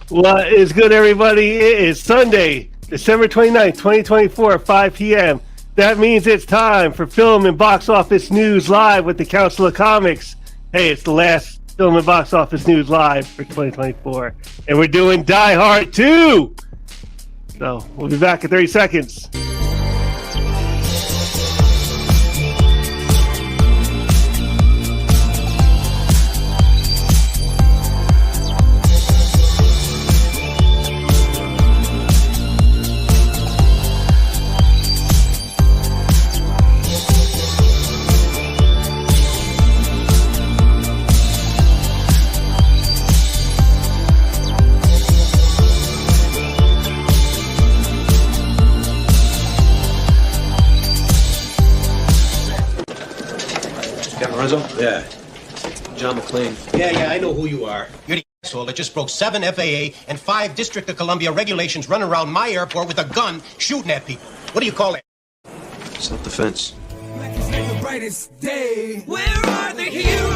What is good, everybody? It is Sunday, December 29th, 2024, 5 p.m. That means it's time for Film and Box Office News Live with the Council of Comics. Hey, it's the last Film and Box Office News Live for 2024. And we're doing Die Hard 2! So, we'll be back in 30 seconds. Yeah. John McClane. Yeah, I know who you are. You're the asshole that just broke 7 FAA and 5 District of Columbia regulations running around my airport with a gun shooting at people. What do you call it? Self-defense. The brightest day. Where are the heroes?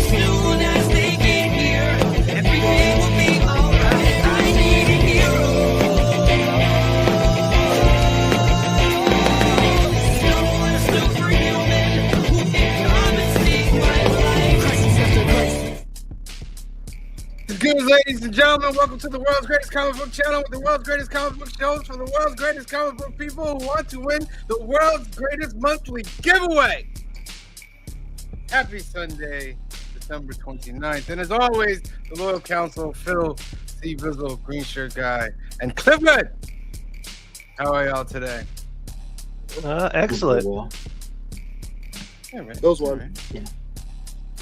Soon as they get here, everything will be alright. I need a hero. Someone superhuman who can come and save my life. Crisis after crisis. Good, ladies and gentlemen, welcome to the world's greatest comic book channel with the world's greatest comic book shows for the world's greatest comic book people who want to win the world's greatest monthly giveaway. Happy Sunday, December 29th. And as always, the loyal council, Phil, C. Bizzle, Green Shirt Guy, and Clifford. How are y'all today? Excellent. Yeah, man. Those one. Yeah.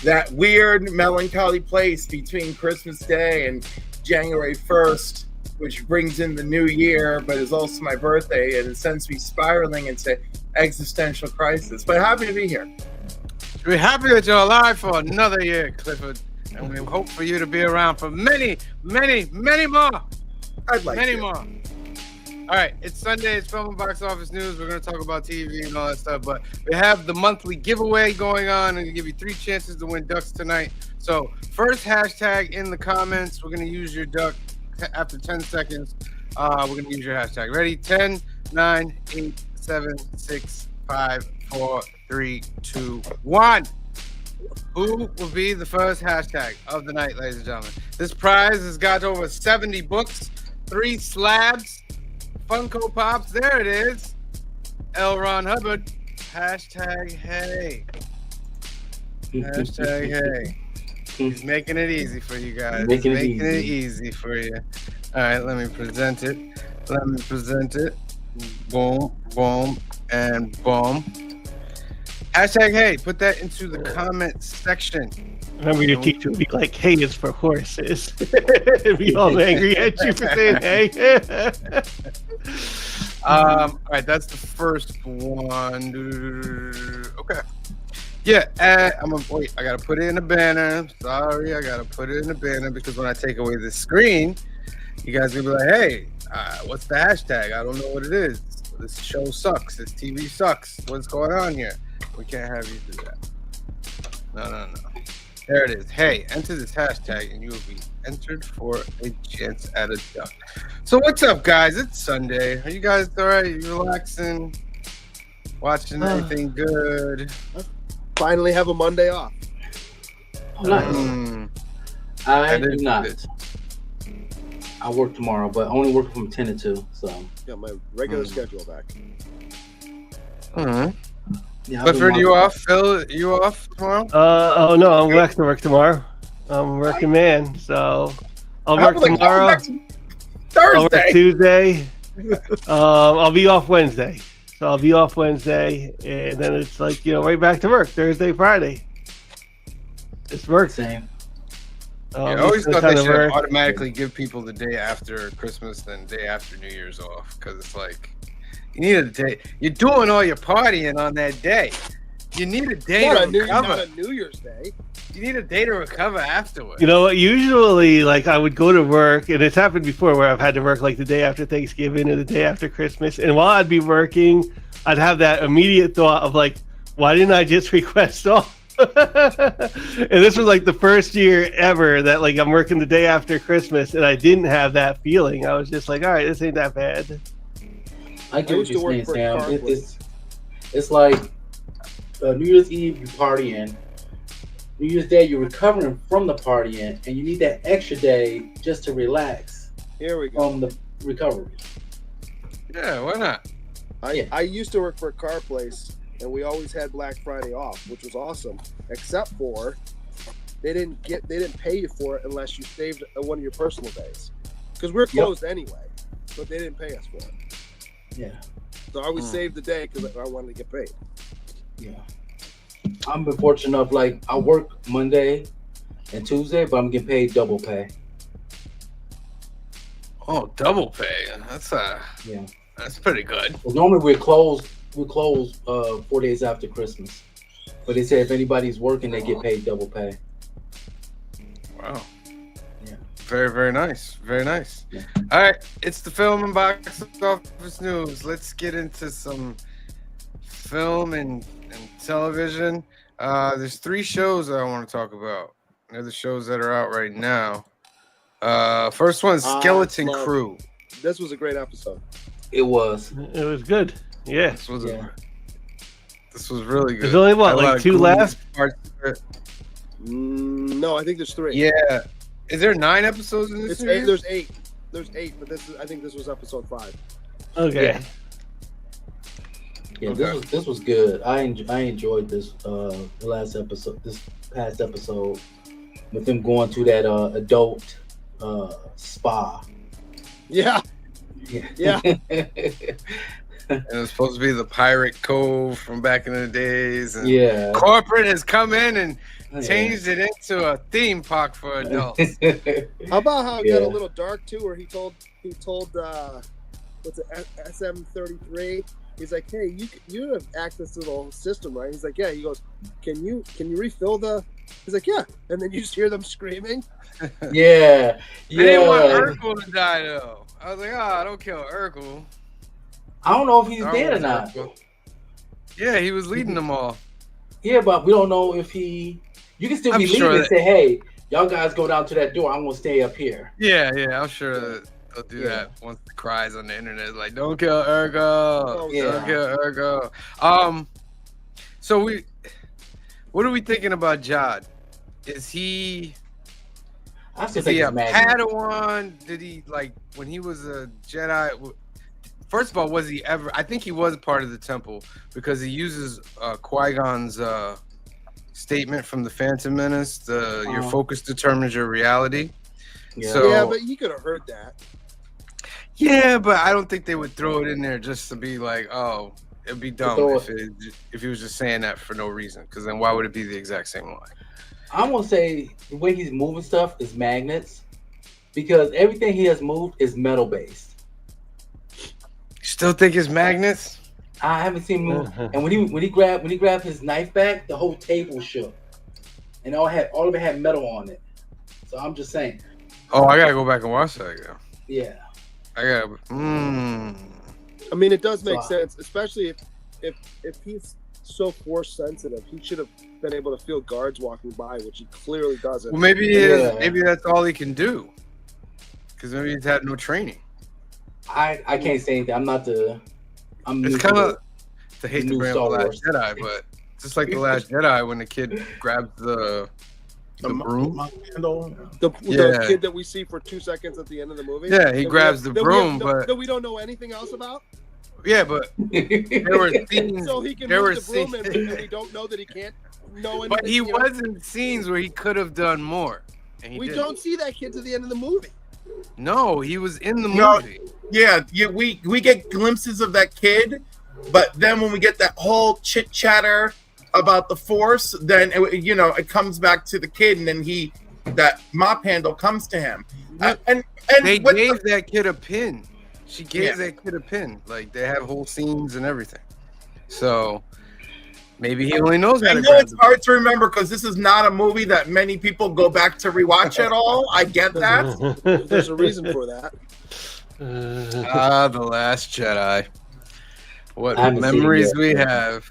That weird melancholy place between Christmas Day and January 1st, which brings in the new year, but is also my birthday, and it sends me spiraling into existential crisis. But happy to be here. We're happy that you're alive for another year, Clifford. And we hope for you to be around for many, many, many more. I'd like Many to. more. All right, it's Sunday. It's Film and Box Office News. We're going to talk about TV and all that stuff, but we have the monthly giveaway going on. I'm going to give you 3 chances to win ducks tonight. So first hashtag in the comments. We're going to use your duck after 10 seconds. We're going to use your hashtag. Ready? 10, 9, 8, 7, 6, 5, 4, 3, 2, 1. Who will be the first hashtag of the night, ladies and gentlemen? This prize has got over 70 books, 3 slabs, Funko Pops, there it is. L. Ron Hubbard. Hashtag hey. Hashtag hey. He's making it easy for you guys. Making it easy for you. All right, let me present it. Boom, boom, and boom. Hashtag hey. Put that into the comment section. Remember, your teacher would be like, hey, it's for horses. And be all angry at you for saying hey. All right, that's the first one. Okay. Yeah, I'm gonna wait. I gotta put it in a banner. Sorry, I gotta put it in a banner because when I take away the screen, you guys will be like, hey, what's the hashtag? I don't know what it is. This show sucks. This TV sucks. What's going on here? We can't have you do that. No. There it is. Hey, enter this hashtag and you will be entered for a chance at a duck. So what's up, guys? It's Sunday. Are you guys all right? You relaxing? Watching anything good? Finally have a Monday off. Nice. I do not. I work tomorrow, but only work from 10 to 2. So Got my regular schedule back. yeah. Clifford, you off? Phil, you off tomorrow? Oh no, I'm back to work tomorrow. I'm a working man, so I'll work tomorrow. I'll work Thursday. Tuesday. I'll be off Wednesday. So I'll be off Wednesday, and then it's like, right back to work Thursday, Friday. It's work. Same. I always thought they should automatically give people the day after Christmas than day after New Year's off, because it's like you need a day. You're doing all your partying on that day. You need a day to recover. Not a New Year's Day. You need a day to recover afterwards. You know what? Usually, like, I would go to work, and it's happened before where I've had to work like the day after Thanksgiving or the day after Christmas. And while I'd be working, I'd have that immediate thought of like, why didn't I just request off? And this was like the first year ever that like I'm working the day after Christmas, and I didn't have that feeling. I was just like, all right, this ain't that bad. I get what used to you're work saying, for a Sam. car It's like New Year's Eve, you partying. New Year's Day, you're recovering from the partying, and you need that extra day just to relax Here we go. from the recovery. Yeah, why not? I used to work for a car place, and we always had Black Friday off, which was awesome. Except for they didn't pay you for it unless you saved one of your personal days, because we're closed anyway. But they didn't pay us for it. Yeah, So I always saved the day because I wanted to get paid. yeah. I'm been fortunate enough, like I work Monday and Tuesday, but I'm getting paid double pay. Oh, double pay. Yeah. That's pretty good. 'Cause normally we're closed 4 days after Christmas. But they say if anybody's working, they get paid double pay. Wow. Yeah. Very, very nice. Very nice. Yeah. All right. It's the film and box office news. Let's get into some film and television. There's 3 shows that I want to talk about. They're the shows that are out right now. First one, Skeleton Love. Crew. This was a great episode. It was. It was good. Yeah. This was Yeah. this was really good. There's only what, Had a like lot of 2 goofy left? parts to it. No, I think there's 3. Yeah. Is there 9 episodes in this It's series? 8. There's 8. There's 8, but I think this was episode 5. Okay. Yeah, Okay. this was good. I enjoyed this this past episode with them going to that adult spa. Yeah. Yeah. And it was supposed to be the Pirate Cove from back in the days. And Yeah. corporate has come in and changed it into a theme park for adults. How about how it got Yeah. a little dark too, where he told what's it, SM33? He's like, hey, you have access to the whole system, right? He's like, yeah. He goes, can you refill the? He's like, yeah. And then you just hear them screaming. Yeah. They didn't want Yeah. Urkel to die though. I was like, don't kill Urkel. I don't know if he's I dead or don't not. Urkel. Yeah, he was leading them all. Yeah, but we don't know if he. You can still I'm be leaving sure and that- say, "Hey, y'all guys go down to that door. I'm gonna stay up here." Yeah, I'm sure that they'll do that once the cries on the internet like, "Don't kill Urkel, yeah. don't kill Urkel." So what are we thinking about Jod? Is he I still is think he it's a Magnet. Padawan? Did he like when he was a Jedi? First of all, was he ever? I think he was part of the temple because he uses Qui-Gon's statement from the Phantom Menace. Your focus determines your reality. Yeah. So Yeah, but you could have heard that. yeah, but I don't think they would throw it in there just to be like, oh, it'd be dumb Throw if he was just saying that for no reason. Because then why would it be the exact same line? I'm gonna say the way he's moving stuff is magnets, because everything he has moved is metal based. You still think it's magnets? I haven't seen him move. And when he grabbed his knife back, the whole table shook, and all of it had metal on it. So I'm just saying. Oh, I gotta go back and watch that again. Yeah. I gotta. I mean, it does make So- sense, especially if he's so force sensitive. He should have been able to feel guards walking by, which he clearly doesn't. Well, maybe he is. Yeah. Maybe that's all he can do. Because maybe he's had no training. I can't say anything. I'm It's new kind to of to hate to new bring up the Star Last Wars. Jedi, but just like the Last Jedi, when the kid grabs the broom. the Yeah. kid that we see for 2 seconds at the end of the movie. Yeah, he that grabs the that broom, that but we don't know anything else about. yeah, but there were scenes. So he can There were move the broom, scenes, and we don't know that he can't know anything. but he you know? was in scenes where he could have done more, and he We didn't. don't see that kid to the end of the movie. No, he was in the No. movie. Yeah, we get glimpses of that kid, but then when we get that whole chit chatter about the Force, then it comes back to the kid, and then that mop handle comes to him, and They what- gave that kid a pin. She gave Yeah. that kid a pin. Like they have whole scenes and everything. So maybe he only knows how I to know grab it's the hard to remember because this is not a movie that many people go back to rewatch at all. I get that. There's a reason for that. The Last Jedi. What I haven't seen it memories yet. we have.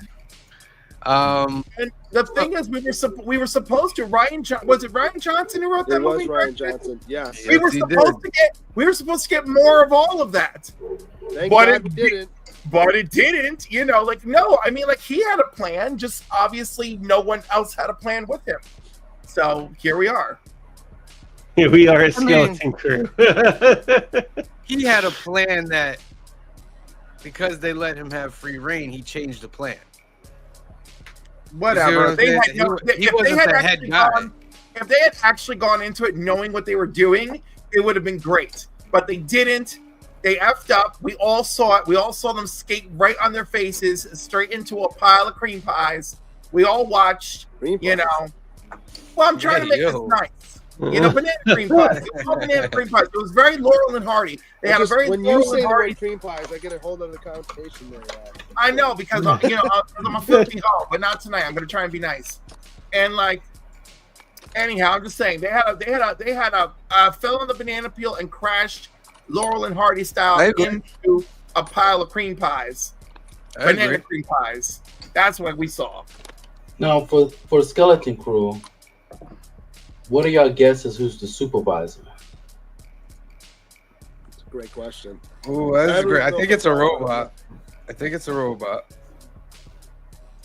And the thing is, we were supposed to. Was it Ryan Johnson who wrote that It was movie? Ryan Johnson. Yes. We were supposed to get more of all of that. Thank But God it we didn't. But it didn't. No. I mean, like he had a plan. Just obviously, no one else had a plan with him. So here we are. Here we are, a skeleton crew. He had a plan that because they let him have free reign, he changed the plan. Whatever. He wasn't the head guy. If they had actually gone into it knowing what they were doing, it would have been great. But they didn't. They effed up. We all saw it. We all saw them skate right on their faces, straight into a pile of cream pies. We all watched. Cream pies. Well, I'm trying to make this nice. Banana cream pies. It was all banana cream pies. It was very Laurel and Hardy. They had a very when Laurel you say and the Hardy. word cream pies, I get a whole other connotation there. I know because I'm a filthy hog, but not tonight. I'm going to try and be nice. And anyhow, I'm just saying they had a fell on the banana peel and crashed Laurel and Hardy style into a pile of cream pies, banana cream pies. That's what we saw. Now for Skeleton Crew, what are y'all guesses? Who's the supervisor? It's a great question. Oh, that's great. I think it's a robot.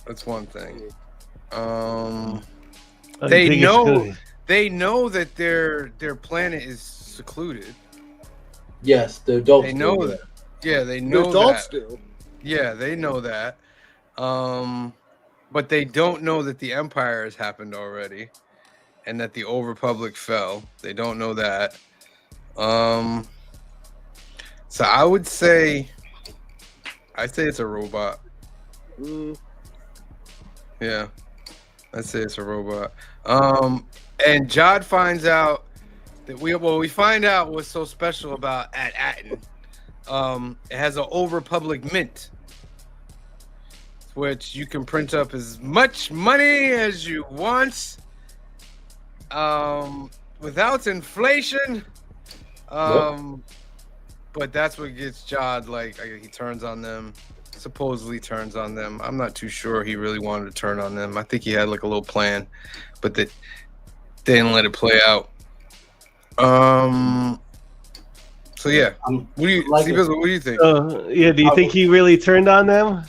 That's one thing. They know that their planet is secluded. Yes, the adults. They know that. Yeah, they know The adults that. do. Yeah, they know that. But they don't know that the Empire has happened already, and that the Old Republic fell. They don't know that. So I would say, it's a robot. Yeah, I'd say it's a robot. And Jod finds out that we find out what's so special about at Atten. It has an Old Republic mint, which you can print up as much money as you want, without inflation. But that's what gets Jod, he turns on them. Supposedly turns on them. I'm not too sure he really wanted to turn on them. I think he had a little plan, but they didn't let it play out. So yeah, what do you think? Do you think he really turned on them?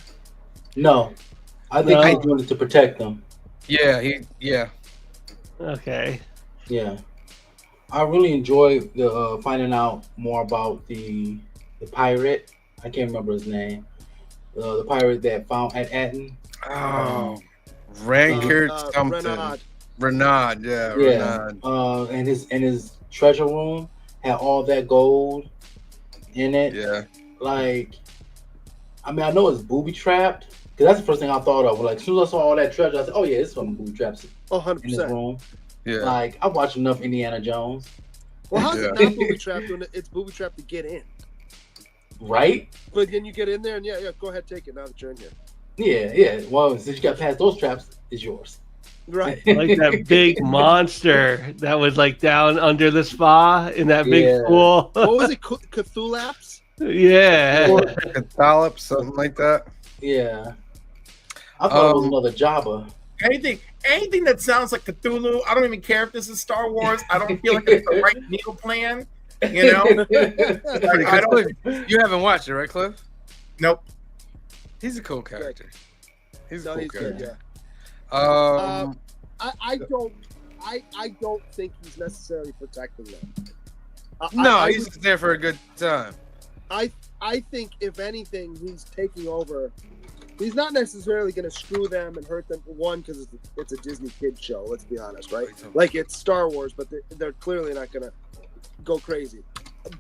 No, I think he wanted to protect them. Yeah. Okay. Yeah, I really enjoy finding out more about the pirate. I can't remember his name. The pirate that found at Atten. Oh, Rancor something. Renaud, yeah. Renaud. And his treasure room had all that gold in it. Yeah. I know it's booby trapped because that's the first thing I thought of. As soon as I saw all that treasure, I said, "Oh yeah, it's from booby traps." 100%. In his room. Yeah. I watched enough Indiana Jones. Well, how's it not booby trapped when it's booby trapped to get in? Right? But then you get in there and go ahead, take it now that you're in here. Yeah. Well, since you got past those traps, it's yours. Right. Like that big monster that was down under the spa in that big pool. What was it? Cthulhu's? Yeah. Cthulhu, something like that. Yeah. I thought it was another Jabba. Anything that sounds like Cthulhu, I don't even care if this is Star Wars. I don't feel like it's the right Neil plan. You haven't watched it, right, Cliff? Nope. He's a cool character. He's a cool character. Good, I don't think he's necessarily protecting them. He's there for a good time. I think if anything, he's taking over. He's not necessarily going to screw them and hurt them. One, because it's a Disney kids show. Let's be honest, right? It's Star Wars, but they're clearly not going to go crazy.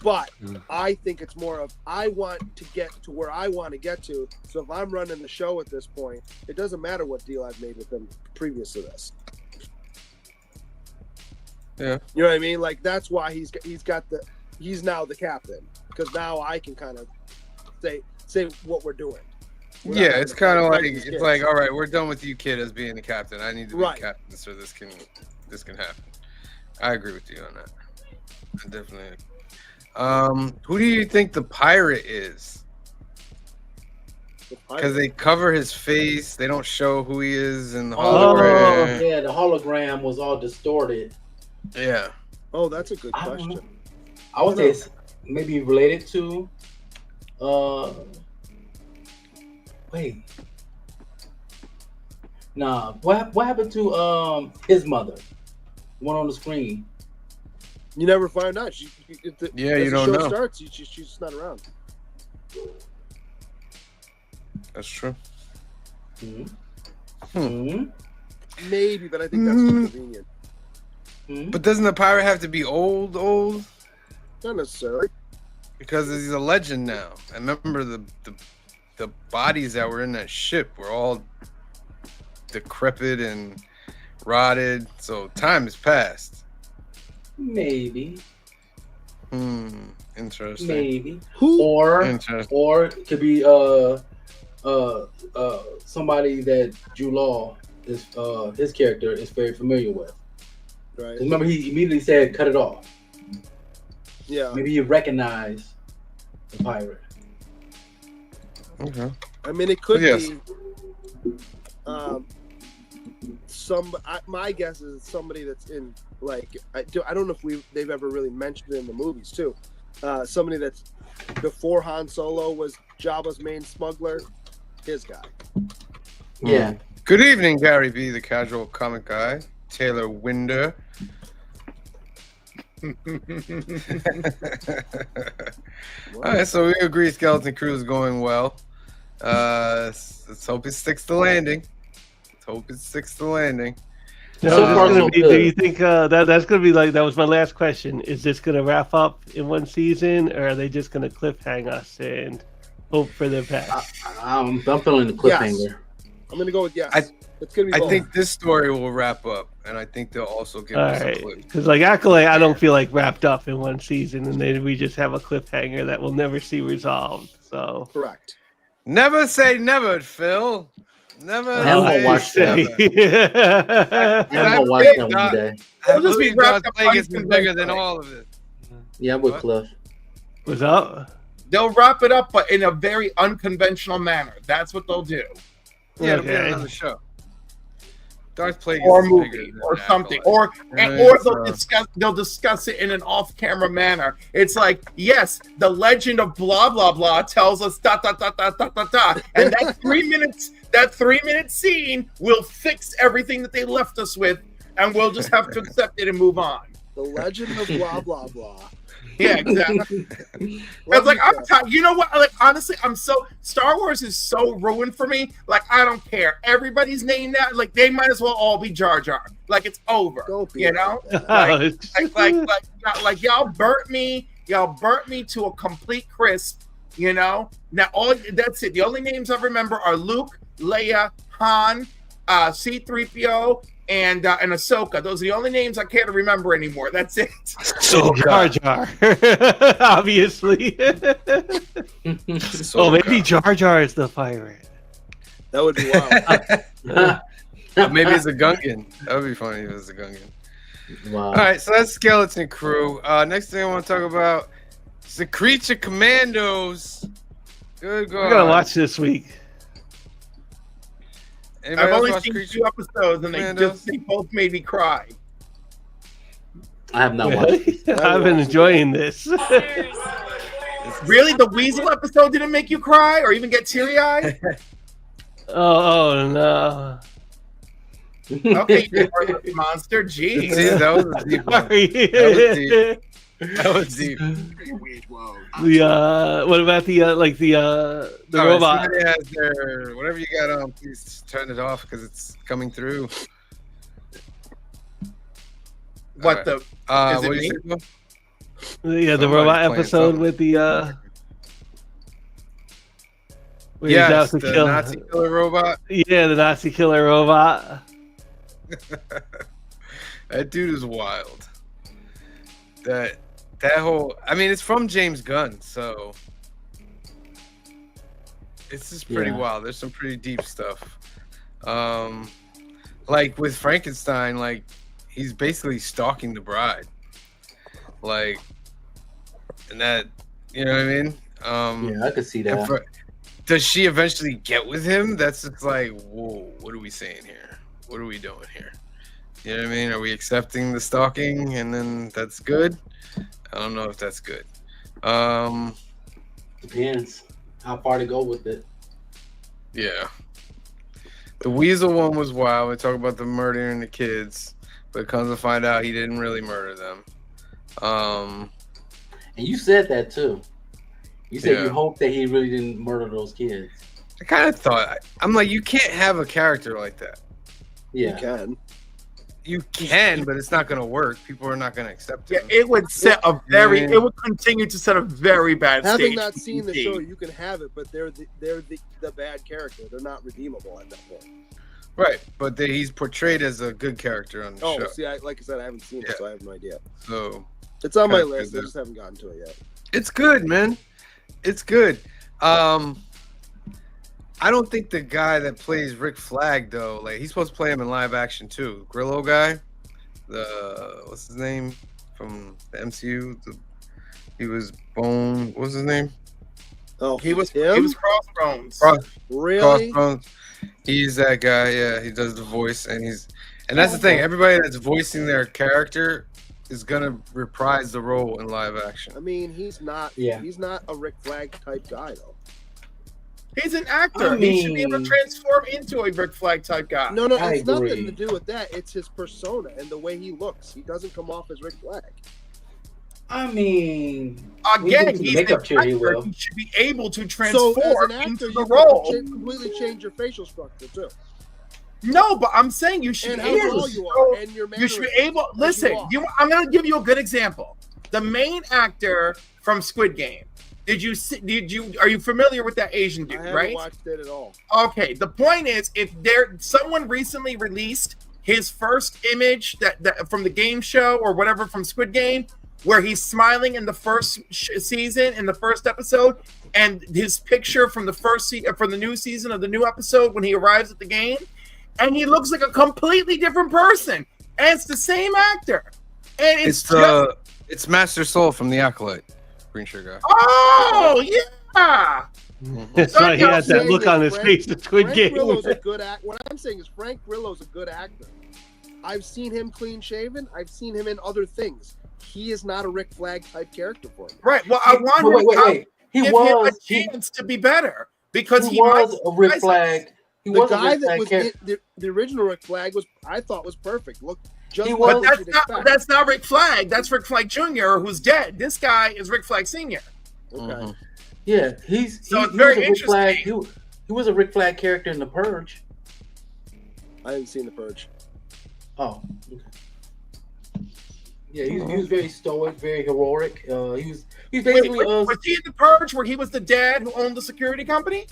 But I think it's more of I want to get to where I want to get to. So if I'm running the show at this point, it doesn't matter what deal I've made with them previous to this. Yeah, you know what I mean. That's why he's now the captain, because now I can kind of say what we're doing. Yeah, it's kind of all right, we're done with you, kid, as being the captain. I need to be the captain so this can happen. I agree with you on that. I definitely. Who do you think the pirate is? Because they cover his face. They don't show who he is in the Oh, hologram. yeah, the hologram was all distorted. Yeah. Oh, that's a good I don't know. question. I would say it's maybe related to. Wait. Nah. What happened to his mother? One on the screen. You never find out. Yeah, as you the don't show know. starts, she's just not around. That's true. Maybe, but I think that's convenient. But doesn't the pirate have to be old? Not necessarily. Because he's a legend now. I remember the bodies that were in that ship were all decrepit and rotted. So time has passed. Maybe. Interesting. Maybe. Who? Or Interesting. it could be somebody that Jude Law is his character is very familiar with. Right. Remember, he immediately said, "Cut it off." Yeah. Maybe he recognized the pirate. Okay. I mean, it could Yes. be. My guess is it's somebody that's in like I don't know if they've ever really mentioned it in the movies too. Somebody that's before Han Solo was Jabba's main smuggler. His guy. Yeah. Good evening, Gary B, the casual comic guy. Taylor Winder. All right, so we agree Skeleton Crew is going well. Let's hope it sticks the landing. So So far, so do good. you think that's going to be like, that was my last question. Is this going to wrap up in one season, or are they just going to cliffhang us and hope for the best? I'm feeling the cliffhanger. I'm gonna go with yes. It's gonna be. I both. think this story will wrap up, and I think they'll also give All us a right, clue. because like Acolyte, I don't feel like wrapped up in one season, and then we just have a cliffhanger that we'll never see resolved. So correct. Never say never, Phil. Never I'm gonna say watch that. never. I'm gonna watch that one today. It'll just be God's wrapped up Plague is bigger than unconventionally. all of it. Yeah, I'm with What? Cliff. What's up? They'll wrap it up, but in a very unconventional manner. That's what they'll do. Yeah, it'll be Okay. another show. Darth Plague Or is movie, bigger than or something, Acolyte. or they'll so- discuss it in an off-camera manner. It's like, yes, the legend of blah blah blah tells us da da da da da da da, and that 3 minutes, that 3 minute scene will fix everything that they left us with, and we'll just have to accept it and move on. The legend of blah blah blah. Yeah, exactly. It's like, I'm tired. You know what? Like, honestly, Star Wars is so ruined for me. Like, I don't care. Everybody's named that. Like, they might as well all be Jar Jar. Like, it's over. Don't be You know? like Like y'all burnt me to a complete crisp, you know. Now that's it. The only names I remember are Luke, Leia, Han, C-3PO, and Ahsoka. Those are the only names I care to remember anymore. That's it. So Jar Jar, obviously. Oh, maybe Jar Jar is the pirate. That would be wild. Maybe it's a Gungan. That would be funny if it's a Gungan. Wow. All right, so that's Skeleton Crew. Next thing I want to talk about is the Creature Commandos. Good God. We're gonna watch this week. Anybody I've else only watch seen Creature 2 episodes, and Commandos? they both made me cry. I have not watched it. I've been enjoying this. Really, the Weasel episode didn't make you cry or even get teary-eyed? Oh no! Okay, you monster. Jeez. See, that was a deep one. Sorry. That was deep. What about the All right, robot? somebody has their whatever you got on. Please turn it off because it's coming through. What All the? right. Is it What do you me? say, Phil? Yeah, the Somebody's robot playing episode something. with the where he's Yes, out to the kill. Nazi killer robot. Yeah, the Nazi killer robot. That dude is wild. That whole. I mean, it's from James Gunn, so it's just pretty Yeah. wild. There's some pretty deep stuff. Like with Frankenstein, like he's basically stalking the bride. Like, and that, you know what I mean? Yeah, I could see and that. does she eventually get with him? That's just like, whoa, what are we saying here? What are we doing here? You know what I mean? Are we accepting the stalking and then that's good? I don't know if that's good. Depends how far to go with it. Yeah. The Weasel one was wild. We talk about the murdering the kids, but comes to find out he didn't really murder them. And you said that too. You said Yeah. you hope that he really didn't murder those kids. I kind of thought, I'm like, you can't have a character like that. Yeah. You can. You can, but it's not going to work. People are not going to accept Yeah, it. it would set a very. It would continue to set a very bad Having stage. not for seen the DC. show, you can have it, but they're the bad character. They're not redeemable at that point. Right, but he's portrayed as a good character on the Oh, show. see, like I said, I haven't seen Yeah. it, so I have no idea. So It's on my Kinda list. I good. just haven't gotten to it yet. it's good, man. It's good. I don't think the guy that plays Rick Flag though, like he's supposed to play him in live action too. Grillo guy, what's his name from the MCU? He was Bone. What's his name? Oh, He was him? Crossbones. Really? Crossbones. He's that guy. Yeah, he does the voice, and that's the thing. Everybody that's voicing their character is gonna reprise the role in live action. I mean, he's not. Yeah. He's not a Rick Flag type guy though. He's an actor. I He should be able to mean- transform into a Rick Flag type guy. No, I it's nothing agree. to do with that. It's his persona and the way he looks. He doesn't come off as Rick Flag. I mean, Again, we do he's makeup an chair, he actor. will. He should be able to So transform as an actor, into you the can role. completely change your facial structure too, No, but I'm saying you should and be how able. tall you So are, and your you should be mannerisms able. as you Listen, walk. I'm going to give you a good example. The main actor from Squid Game. Are you familiar with that Asian I dude? haven't Right. watched it at all. Okay. The point is, if someone recently released his first image that from the game show or whatever from Squid Game, where he's smiling in the first season in the first episode, and his picture from the from the new season of the new episode when he arrives at the game, and he looks like a completely different person, and it's the same actor, and It's Master Soul from The Acolyte, Green Sugar. oh yeah. That's why he What I'm had that saying look is on his Frank- face at Squid Frank Game. Grillo's a good act. What I'm saying is Frank Grillo's a good actor. I've seen him clean shaven. I've seen him in other things. He is not a Rick Flag type character for me. Right. Well, I wanted wait. He give was him a chance to be better because he he was might a Rick surprise us. Flag. He The was a guy Rick that Flag was character. the original Rick Flag I thought was perfect. Look, just He like was- But what you'd expect. that's not Rick Flag. That's Rick Flag Jr., who's dead. This guy is Rick Flag Sr. Okay. Yeah, he's So he, it's he very was a Rick Flag. interesting. He was a Rick Flag character in The Purge. I haven't seen The Purge. Oh, okay. Yeah, he was very stoic, very heroic. He was Wait, basically was he in the Purge where he was the dad who owned the security company?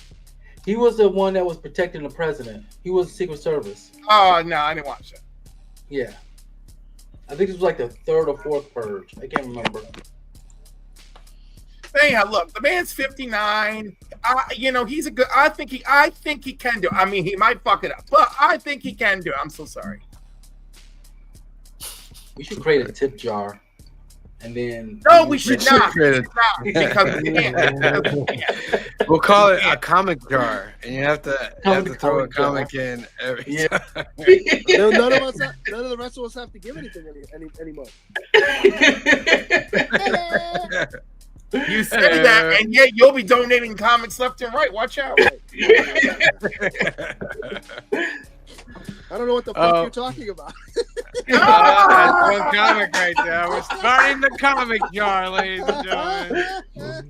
he was the one that was protecting the president. He was the Secret Service. Oh no, I didn't watch it. Yeah, I think this was like the third or fourth Purge. I can't remember. Anyhow, look, the man's 59. He's a good. I think he can do it. I mean, he might fuck it up, but I think he can do it. I'm so sorry. We should create a tip jar, and then No, we should should not. create it. Because we can't. We'll call it a comic jar, and you have to throw a Comic comic in every Yeah. time. None of the rest of us have to give anything any money. You say that, and yet you'll be donating comics left and right. Watch out. I don't know what the fuck you're talking about. That's one comic right there. We're starting the comic jar, ladies and gentlemen.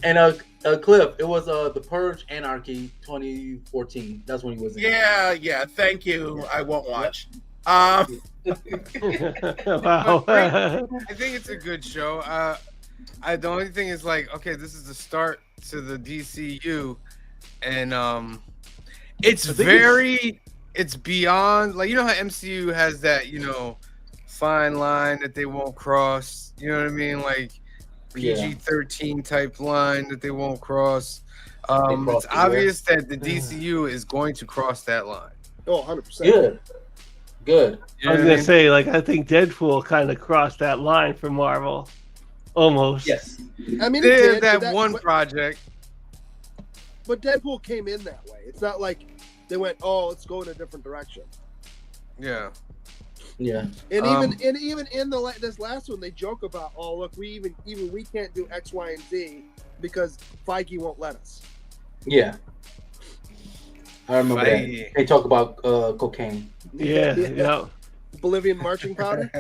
And Cliff, it was The Purge Anarchy 2014. That's when he was in. Yeah. Thank you. I won't watch. Wow. I think it's a good show. The only thing is like, okay, this is the start to the DCU, and it's beyond, like, you know how MCU has that, fine line that they won't cross, you know what I mean, like PG-13 type line that they won't cross. It's obvious that the DCU is going to cross that line. Oh, 100%. Good. You I know was what gonna say, like, I think Deadpool kind of crossed that line for Marvel, almost. Yes. I mean, They it did did, that but one project. But Deadpool came in that way. It's not like they went, "Oh, let's go in a different direction." Yeah. Yeah. And Um, even in this last one, they joke about, "Oh, look, we we can't do X, Y, and Z because Feige won't let us." Yeah. I remember Feige. that. They talk about cocaine. Yeah. Bolivian marching powder.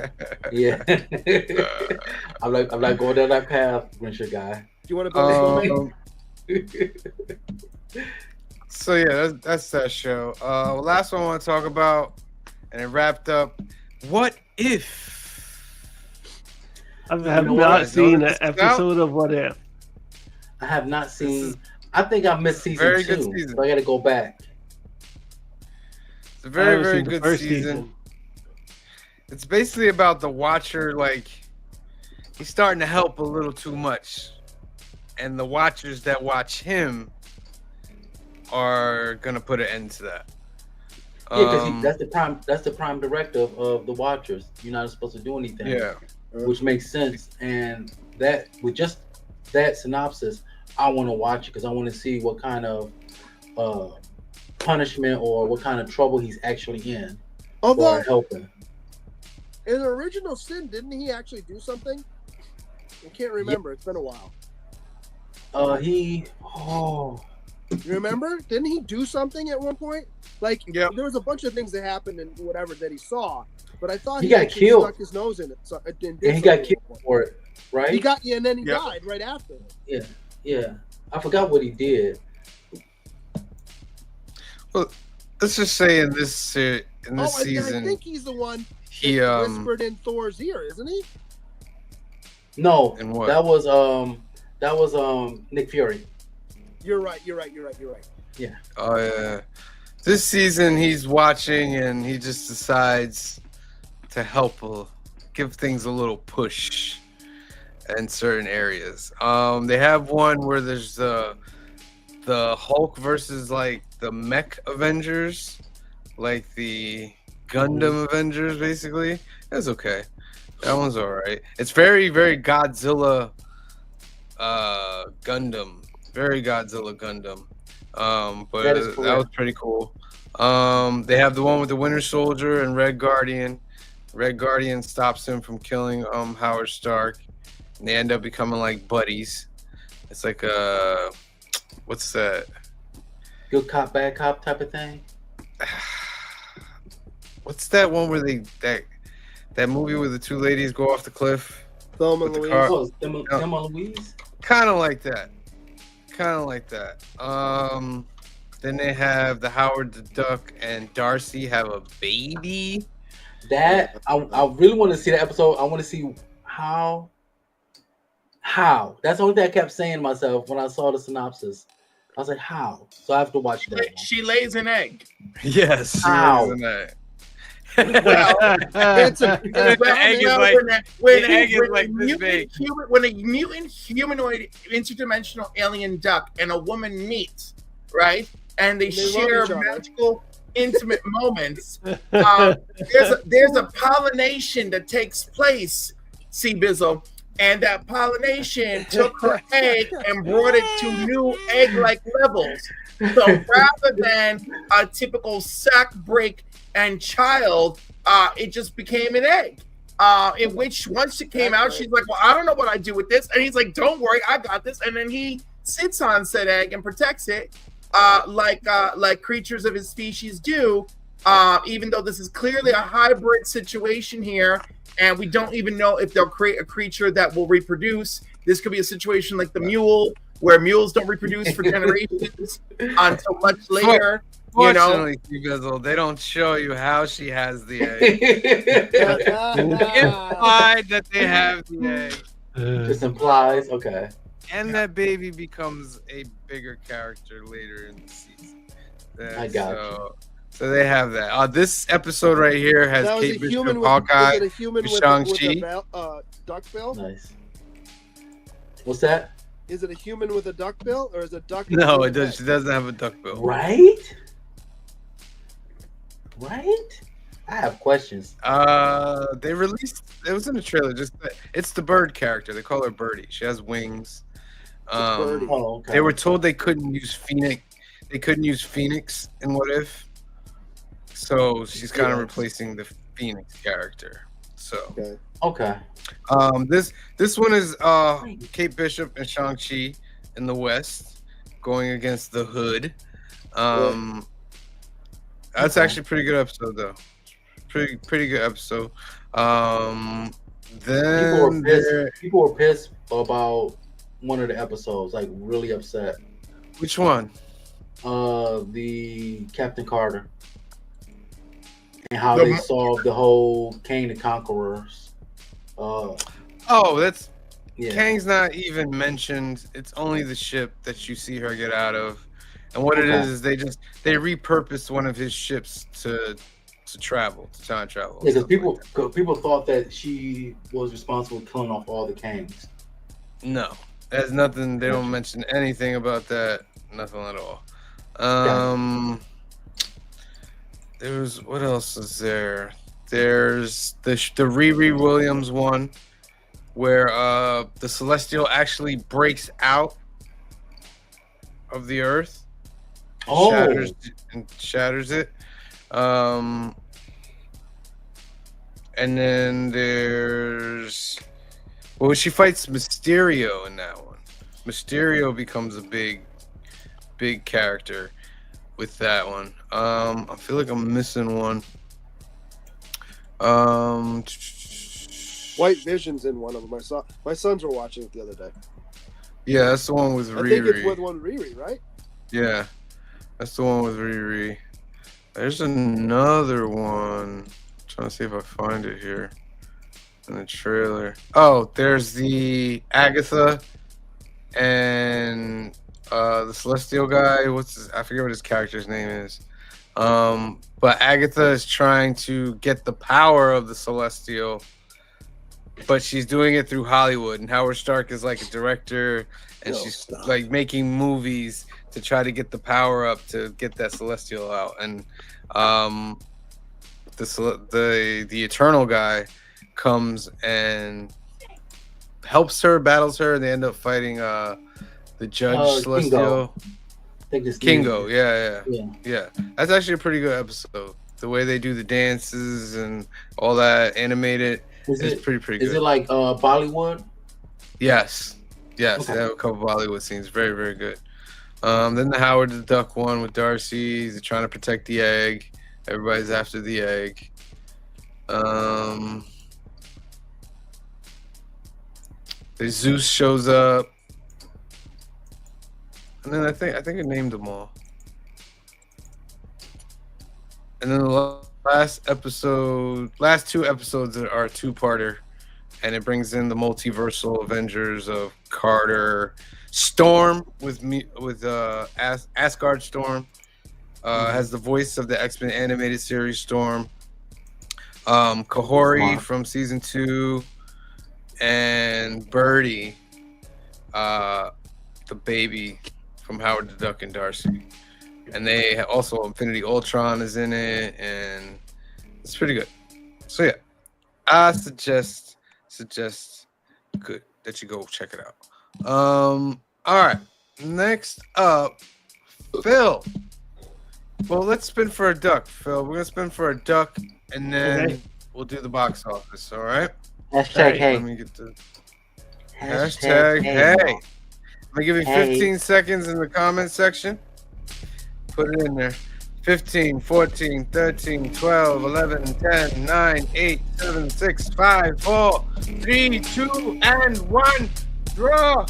Yeah. I'm like going down that path, Grinch guy. Do you want to build a snowman? So yeah, that's that show. Last one I want to talk about, and it wrapped up. What if? I have know not what? seen Notice an this out? episode of What If. I have not This seen. is I think I missed season very 2. good season. So I got to go back. It's a I very haven't very seen the good first season. It's basically about the Watcher. Like he's starting to help a little too much, and the Watchers that watch him are gonna put an end to that. Yeah, because that's the prime directive of the Watchers. You're not supposed to do anything. Yeah. Which makes sense. And that with just that synopsis, I want to watch it because I want to see what kind of punishment or what kind of trouble he's actually in Although for helping. in Original Sin, didn't he actually do something? I can't remember. It's been a while. You remember? Didn't he do something at one point? Like, Yep. there was a bunch of things that happened and whatever that he saw, but I thought He he got actually killed. stuck his nose in it. So, and did And he got something killed at one point. for it, right? He got, and then he Yep. died right after. Yeah. I forgot what he did. Well, let's just say in this And I season, think he's the one he that whispered in Thor's ear, isn't he? No, In what? that was Nick Fury. You're right. Oh yeah. This season he's watching and he just decides to help give things a little push in certain areas. They have one where there's the Hulk versus like the Mech Avengers, like the Gundam Avengers basically. That's okay. That one's alright. It's very, very Godzilla Gundam. Very Godzilla Gundam. But That is that correct. was pretty cool. They have the one with the Winter Soldier and Red Guardian. Red Guardian stops him from killing Howard Stark. And they end up becoming like buddies. It's like what's that? Good cop, bad cop type of thing. What's that one where that movie where the two ladies go off the cliff? Thelma and With the Louise. car. Oh, Thelma Louise? Kind of like that. Then they have the Howard the Duck and Darcy have a baby. That I really want to see that episode. I want to see how. That's the only thing I kept saying to myself when I saw the synopsis. I was like, how? So I have to watch that one. She lays an egg. Yes. Ow. Isn't it? It's a, The egg is like the egg is like this big. When a mutant humanoid interdimensional alien duck and a woman meet, right, and they And they love share each other. magical, intimate moments, there's a pollination that takes place, Bizzle, and that pollination took her egg and brought it to new egg-like levels. So rather than a typical sac break and child, it just became an egg. In which once it came out, she's like, "Well, I don't know what I do with this," and he's like, "Don't worry, I got this." And then he sits on said egg and protects it, like creatures of his species do. Even though this is clearly a hybrid situation here, and we don't even know if they'll create a creature that will reproduce. This could be a situation like the mule, where mules don't reproduce for generations until much later. You know, Fortunately, Bizzle, they don't show you how she has the egg. Implied that they have the egg, Just implies, okay. and that baby becomes a bigger character later in the season. I got So they have that. This episode right here has that was Kate a Bishop, human with, Hawkeye. is it a human with, Shang-Chi. a duck bill? Nice. What's that? Is it a human with a duck bill, or is it a duck? with a No, human it does. head? She doesn't have a duck bill. Right? I have questions. They released. It was in the trailer. It's the bird character. They call her Birdie. She has wings. Birdie. Oh, okay. They were told they couldn't use Phoenix. They couldn't use Phoenix in What If. So she's kind of replacing the Phoenix character. So Okay. this one is Kate Bishop and Shang-Chi in the West going against the Hood. That's actually a pretty good episode though. Pretty good episode. Then People were pissed about one of the episodes, like really upset. Which one? The Captain Carter and how they solved the whole Kang the Conquerors. That's Yeah. Kang's not even mentioned. It's only the ship that you see her get out of. And what it is they repurposed one of his ships to time travel. Yeah, because people thought that she was responsible for killing off all the Kangs. No, there's nothing. They don't mention anything about that. Nothing at all. There's what else is there? There's the Riri Williams one, where the Celestial actually breaks out of the Earth, shatters it. And then there's she fights Mysterio in that one. Mysterio becomes a big character with that one. I feel like I'm missing one. White Vision's in one of them. My sons were watching it the other day. Yeah, that's the one with Riri. I think it's with one Riri, right? Yeah, that's the one with Riri. There's another one. I'm trying to see if I find it here in the trailer. Oh, there's the Agatha and the Celestial guy. I forget what his character's name is. But Agatha is trying to get the power of the Celestial, but she's doing it through Hollywood. And Howard Stark is like a director, and she's like making movies to try to get the power up to get that Celestial out. And the Eternal guy comes and helps her, battles her, and they end up fighting the Judge Celestial. I think it's Kingo. Yeah. That's actually a pretty good episode. The way they do the dances and all that animated is pretty good. Is it like Bollywood? Yes. Okay. They have a couple Bollywood scenes. Very, very good. Then the Howard the Duck one with Darcy. They're trying to protect the egg. Everybody's after the egg. The Zeus shows up. And then I think I named them all. And then the last two episodes are a two-parter, and it brings in the multiversal Avengers of Carter, Storm with Asgard Storm, has the voice of the X-Men animated series Storm, Kahori from season 2, and Birdie, the baby from Howard the Duck and Darcy. And they also Infinity Ultron is in it, and it's pretty good. So yeah, I suggest good that you go check it out. All right, next up, Phil. Well, let's spin for a duck, Phil. We're gonna spin for a duck, and then we'll do the box office. All right. Hashtag hey. Let me get the hashtag hey. I'm gonna give you 15 seconds in the comment section. Put it in there. 15, 14, 13, 12, 11, 10, 9, 8, 7, 6, 5, 4, 3, 2, and 1. Draw.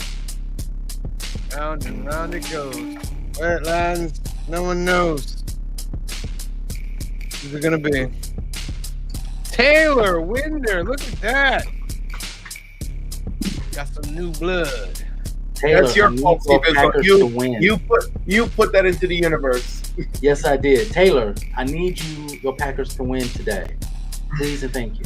Round and round it goes. Where it lands, no one knows. Who's it gonna be? Taylor Winder. Look at that. Got some new blood. Taylor, that's your fault, Steve. You put that into the universe. Yes, I did. Taylor, I need your Packers to win today. Please and thank you.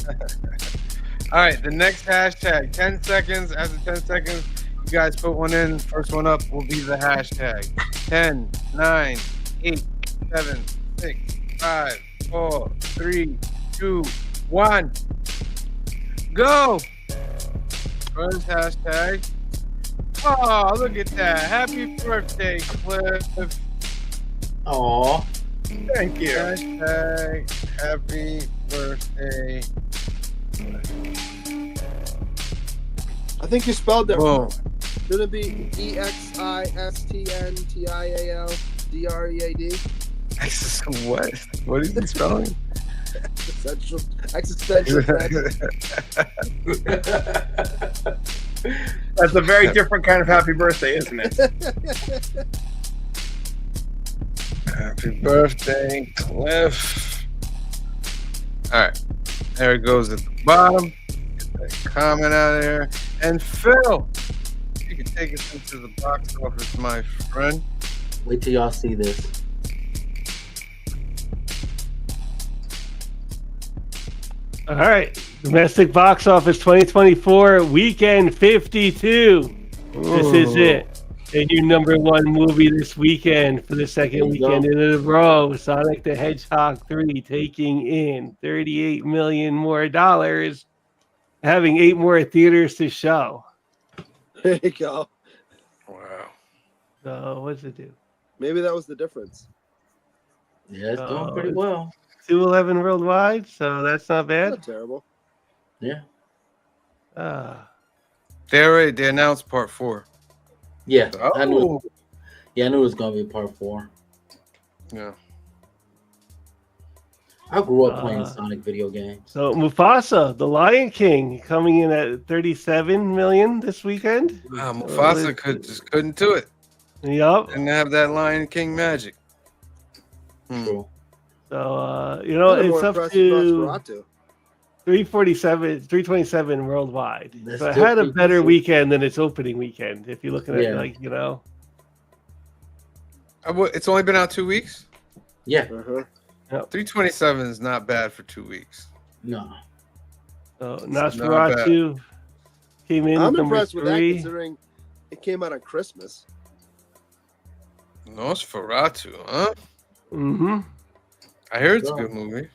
All right, the next hashtag, 10 seconds. After 10 seconds, you guys put one in. First one up will be the hashtag. 10, 9, 8, 7, 6, 5, 4, 3, 2, 1. Go! First hashtag. Oh, look at that. Happy birthday, Cliff. Aw. Thank you. Hashtag happy birthday. I think you spelled that Boom. wrong. Shouldn't it be EXISTNTIALDREAD? What? What is he spelling? Existential threat. That's a very different kind of happy birthday, isn't it? Happy birthday, Cliff. All right. There it goes at the bottom. Get that comment out of there. And Phil, you can take us into the box office, my friend. Wait till y'all see this. All right. Domestic box office 2024 weekend 52. This is it. And your number one movie this weekend for the second There you weekend go. in a row. Sonic the Hedgehog 3 taking in $38 million more dollars, having 8 more theaters to show. There you go. Wow. So what's it do? Maybe that was the difference. Yeah, it's doing pretty well. 211 worldwide, so that's not bad. Not terrible. Yeah. They announced part 4. Yeah. I knew. Oh. Yeah, I knew it was gonna be part 4. Yeah. I grew up playing Sonic video games. So Mufasa, the Lion King, coming in at 37 million this weekend. Mufasa couldn't do it. Yup. Didn't have that Lion King magic. True. So I'm more it's up impressed with to Nosferatu. 327 worldwide. That's So it still had a pretty better decent. weekend than its opening weekend. If you're looking at Yeah. It's only been out 2 weeks. Yeah. 327 is not bad for 2 weeks. No. So not Nosferatu came in I'm number impressed with that 3. considering it came out on Christmas. Nosferatu, huh? Mm-hmm. I hear it's a good movie.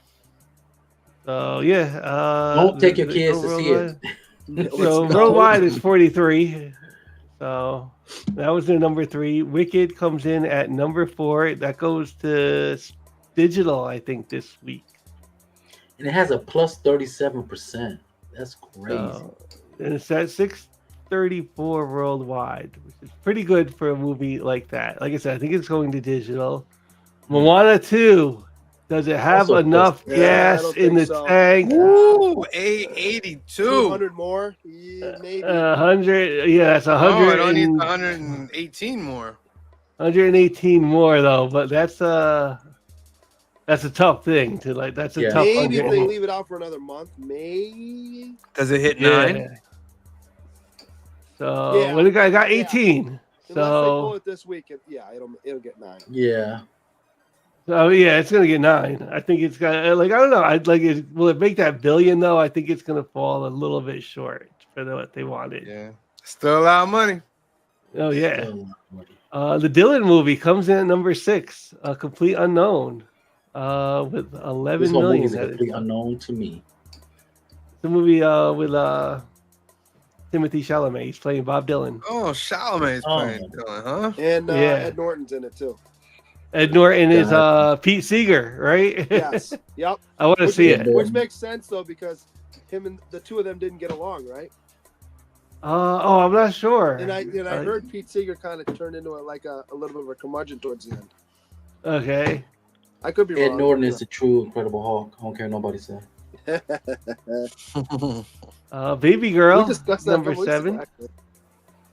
So yeah. Don't take your kids to see it. So worldwide is 43. So that was their number 3. Wicked comes in at number 4. That goes to digital, I think, this week. And it has a plus 37%. That's crazy. And it's at 634 worldwide, which is pretty good for a movie like that. Like I said, I think it's going to digital. Moana 2. Does it have Also enough plus- gas I don't in the think so. tank? Ooh, 882. 200 more? Yeah, maybe. 100. Yeah, that's Oh, 100. I don't need 118 more. 118 more though, but that's a tough thing to like. That's a Yeah. tough. Maybe if 100. they leave it out for another month, maybe. Does it hit Yeah. 9? So Yeah. what the guy got Yeah. 18. Unless they pull So it this week, it'll get 9. Yeah. yeah, it's gonna get 9. I think it's got like I don't know. I'd like it. Will it make that billion though? I think it's gonna fall a little bit short for what they wanted. Yeah. Still a lot of money. Oh yeah. The Dylan movie comes in at number 6, A Complete Unknown, with 11 This whole movie million. is completely unknown to me. The movie with Timothy Chalamet. He's playing Bob Dylan. Oh, Chalamet's playing Dylan, huh? And Yeah. Ed Norton's in it too. Ed Norton is Pete Seeger, right? Yes. Yep. I want to see it. Which makes sense though because him and the two of them didn't get along, right? I'm not sure. And I heard Pete Seeger kind of turned into a little bit of a curmudgeon towards the end. Okay. I could be Ed wrong. Norton is the true Incredible Hulk. I don't care what nobody say. Baby Girl, We discussed that a number couple weeks 7, ago, actually.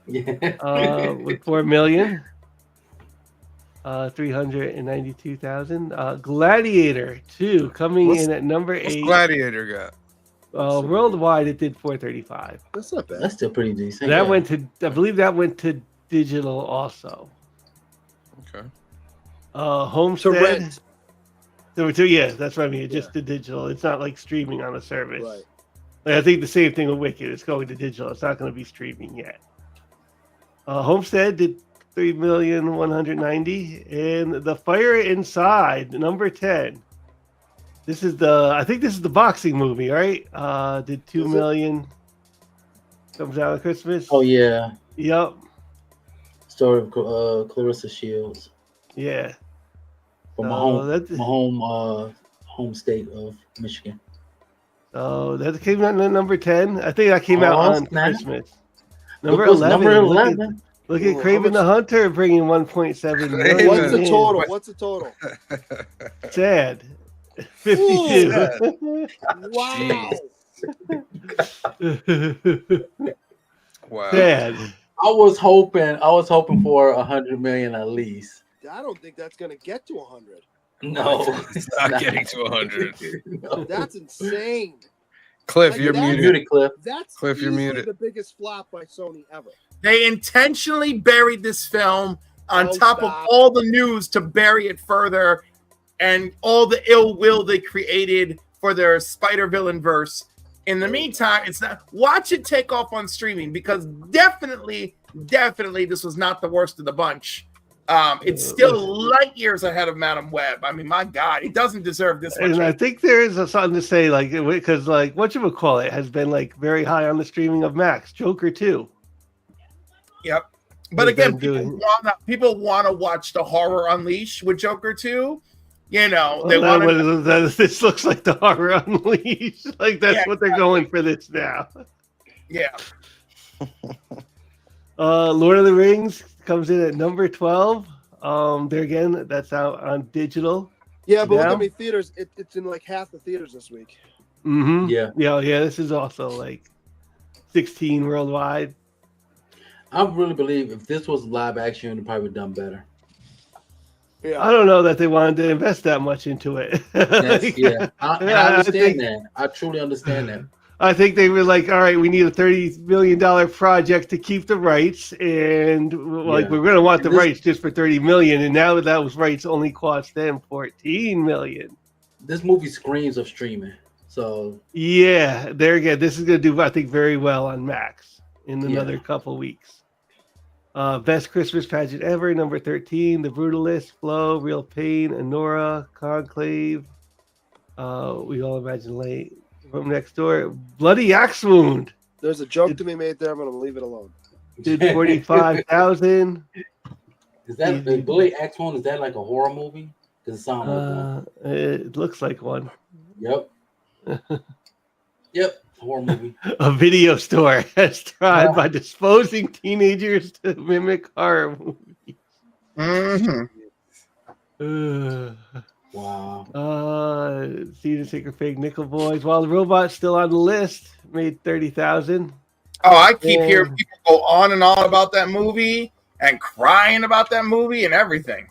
Yeah. with 4 million. 392,000. Gladiator 2 coming in at number 8. What's Gladiator got? Worldwide, it did 435. That's not bad. That's still pretty decent. That yeah. went to, I believe that went to digital also. Okay. Homestead. To rent. Yeah, that's what I mean. Just the digital. It's not like streaming on a service. Right. Like, I think the same thing with Wicked. It's going to digital. It's not going to be streaming yet. Homestead did 3,190,000, and The Fire Inside, number 10. I think this is the boxing movie, right? Did 2 million. Comes out on Christmas. Oh yeah. Yep. Story of Clarissa Shields Yeah. from So home state of Michigan. So that came out at number 10. I think that came out Oh, on snap. Christmas. Look Number what's number 11. 11. Look at Ooh, how Craven the much- Hunter bringing 1.7 Craven. million What's the in. total? What's the total? Sad. 52. Wow. Wow. Sad. I was hoping for 100 million at least. I don't think that's gonna get to 100. No, It's not getting to 100. No. That's insane. Cliff, Like, you're that's- muted. Muted, Cliff. That's Cliff, you're easily muted. the biggest flop by Sony ever. They intentionally buried this film on Oh, top stop. of all the news to bury it further and all the ill will they created for their Spider Villain verse. In the meantime, it's not. Watch it take off on streaming because definitely this was not the worst of the bunch. It's still light years ahead of Madam Web. I mean, my God, it doesn't deserve this much. And I think there is something to say, like, because, like, whatchamacallit has been, like, very high on the streaming of Max. Joker 2. Yep. But They've again, been people want to watch the horror unleash with Joker 2. You know, they Well, want to. this looks like the horror unleashed. Like, that's Yeah, what they're going for this now. Yeah. Lord of the Rings comes in at number 12. There again, that's out on digital. Yeah, but look Yeah. how many theaters. It's in like half the theaters this week. Mm-hmm. Yeah. Yeah. This is also like 16 worldwide. I really believe if this was live action, it probably would have done better. Yeah. I don't know that they wanted to invest that much into it. Yeah, I I understand think- that. I truly understand that. I think they were like, all right, we need a $30 million project to keep the rights, and like Yeah. we're going to want the This- rights just for $30 million, and now that those rights only cost them $14 million. This movie screams of streaming. So Yeah, there again, this is going to do, I think, very well on Max in another Yeah. couple weeks. Best Christmas pageant ever, number 13, The Brutalist, Flow, Real Pain, Honora, Conclave. We all imagine late from next door. Bloody Axe Wound There's a joke to be made there, but I'm gonna leave it alone. did 45,000. is that the Bully Axe one? Is that like a horror movie? Does it sound like one? It looks like one. Yep. Yep. Horror movie. A video store has tried Yeah. by disposing teenagers to mimic horror movies. Mhm. Wow. Season Secret Fake Nickel Boys. While the Robot's still on the list, made 30,000. Oh, I keep Yeah. hearing people go on and on about that movie and crying about that movie and everything.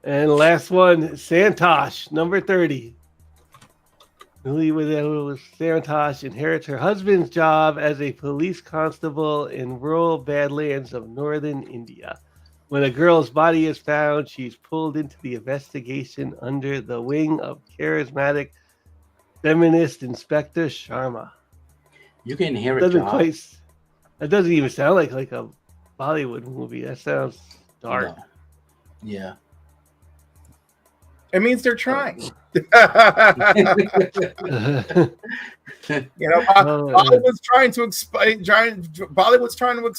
And the last one, Santosh, number 30. Lily with Santosh inherits her husband's job as a police constable in rural Badlands of northern India. When a girl's body is found, she's pulled into the investigation under the wing of charismatic feminist Inspector Sharma. You can inherit Doesn't job. quite. That doesn't even sound like a Bollywood movie. That sounds dark. No. Yeah. It means they're trying. You know, Bollywood's trying to Bollywood's trying to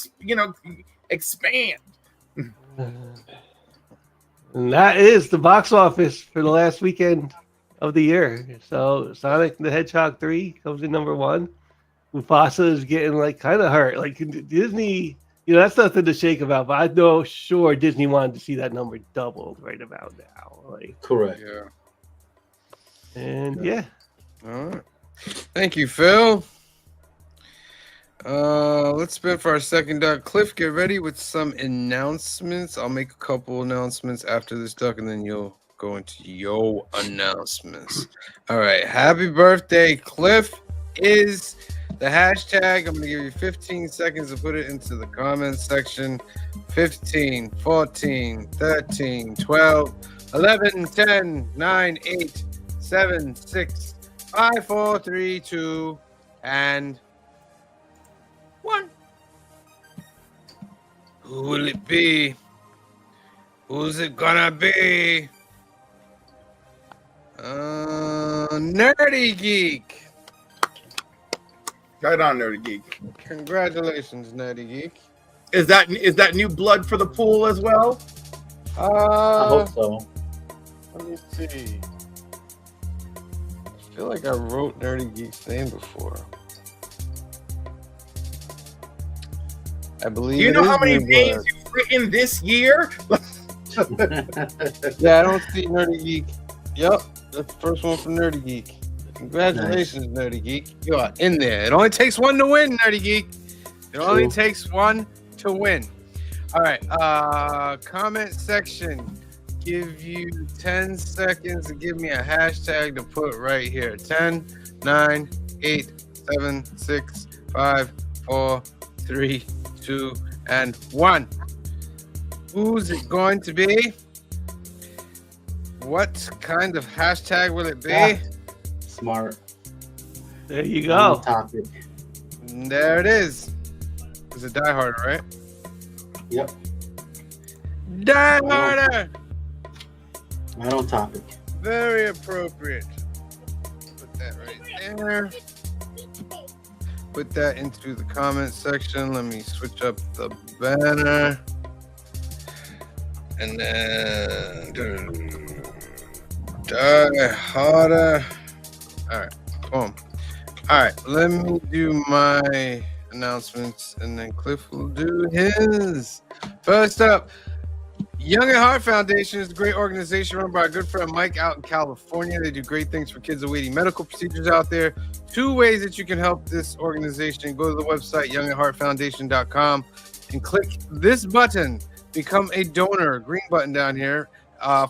expand. And that is the box office for the last weekend of the year. So Sonic the Hedgehog 3 comes in number 1. Mufasa is getting like kind of hurt. Like Disney, that's nothing to shake about, but I know sure Disney wanted to see that number doubled right about now. Like, Correct. Yeah. and yeah. All right. Thank you, Phil. Let's spin for our second duck. Cliff, get ready with some announcements. I'll make a couple announcements after this duck, and then you'll go into your announcements. All right. Happy birthday, Cliff is the hashtag. I'm going to give you 15 seconds to put it into the comments section. 15, 14, 13, 12, 11, 10, 9, 8, 7, 6, 5, 4, 3, 2, and 1. Who will it be? Who's it gonna be? Nerdy Geek. Right on, Nerdy Geek. Congratulations, Nerdy Geek. Is that new blood for the pool as well? I hope so. Let me see. I feel like I wrote Nerdy Geek's name before. I believe. Do you it know is how many New names Blood. you've written this year? Yeah, I don't see Nerdy Geek. Yep, that's the first one from Nerdy Geek. Congratulations, Nerdy Geek. You are in there. It only takes one to win, Nerdy Geek. It only True. takes one to win. All right. Comment section. Give you 10 seconds to give me a hashtag to put right here. 10, 9, 8, 7, 6, 5, 4, 3, 2, and 1. Who's it going to be? What kind of hashtag will it be? Ah. Smart. There you No go. topic. There it is. It's a Die Harder, right? Yep. Die Harder! Right on topic. Very appropriate. Put that right there. Put that into the comment section. Let me switch up the banner. And then Die Harder. All right, boom. All right, let me do my announcements, and then Cliff will do his. First up, Young at Heart Foundation is a great organization run by our good friend Mike out in California. They do great things for kids awaiting medical procedures out there. 2 ways that you can help this organization. Go to the website, youngatheartfoundation.com, and click this button, Become a Donor, green button down here,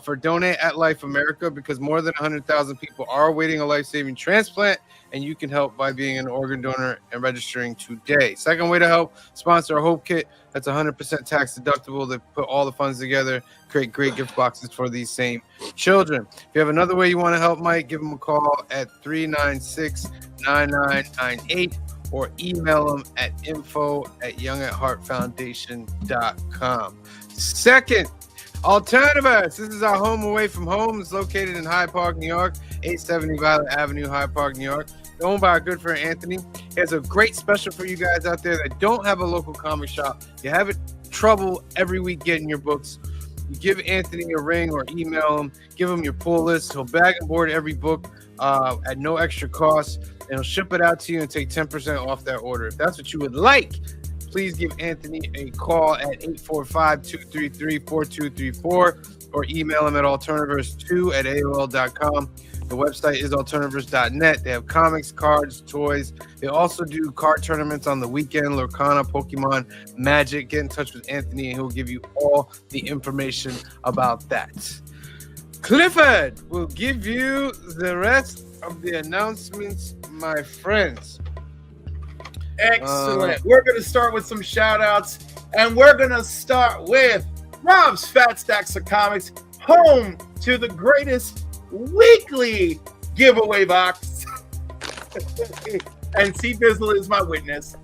for Donate at Life America, because more than 100,000 people are awaiting a life-saving transplant, and you can help by being an organ donor and registering today. Second way to help, sponsor a Hope Kit. That's 100% tax deductible. They put all the funds together, create great gift boxes for these same children. If you have another way you want to help Mike, give him a call at 396-9998 or email him at info@youngatheartfoundation.com. Second, Alternatives. This is our home away from home. It's located in Hyde Park, New York, 870 Violet Avenue, Hyde Park, New York. Owned by our good friend Anthony. He has a great special for you guys out there that don't have a local comic shop. You have trouble every week getting your books. You give Anthony a ring or email him. Give him your pull list. He'll bag and board every book at no extra cost. And he'll ship it out to you and take 10% off that order. If that's what you would like, please give Anthony a call at 845-233-4234 or email him at alternaverse2@aol.com. The website is alternaverse.net. They have comics, cards, toys. They also do card tournaments on the weekend, Lorcana, Pokemon, Magic. Get in touch with Anthony and he'll give you all the information about that. Clifford will give you the rest of the announcements, my friends. Excellent. We're going to start with some shout outs, and we're going to start with Rob's Fat Stacks of Comics, home to the greatest weekly giveaway box. And C Bizzle is my witness.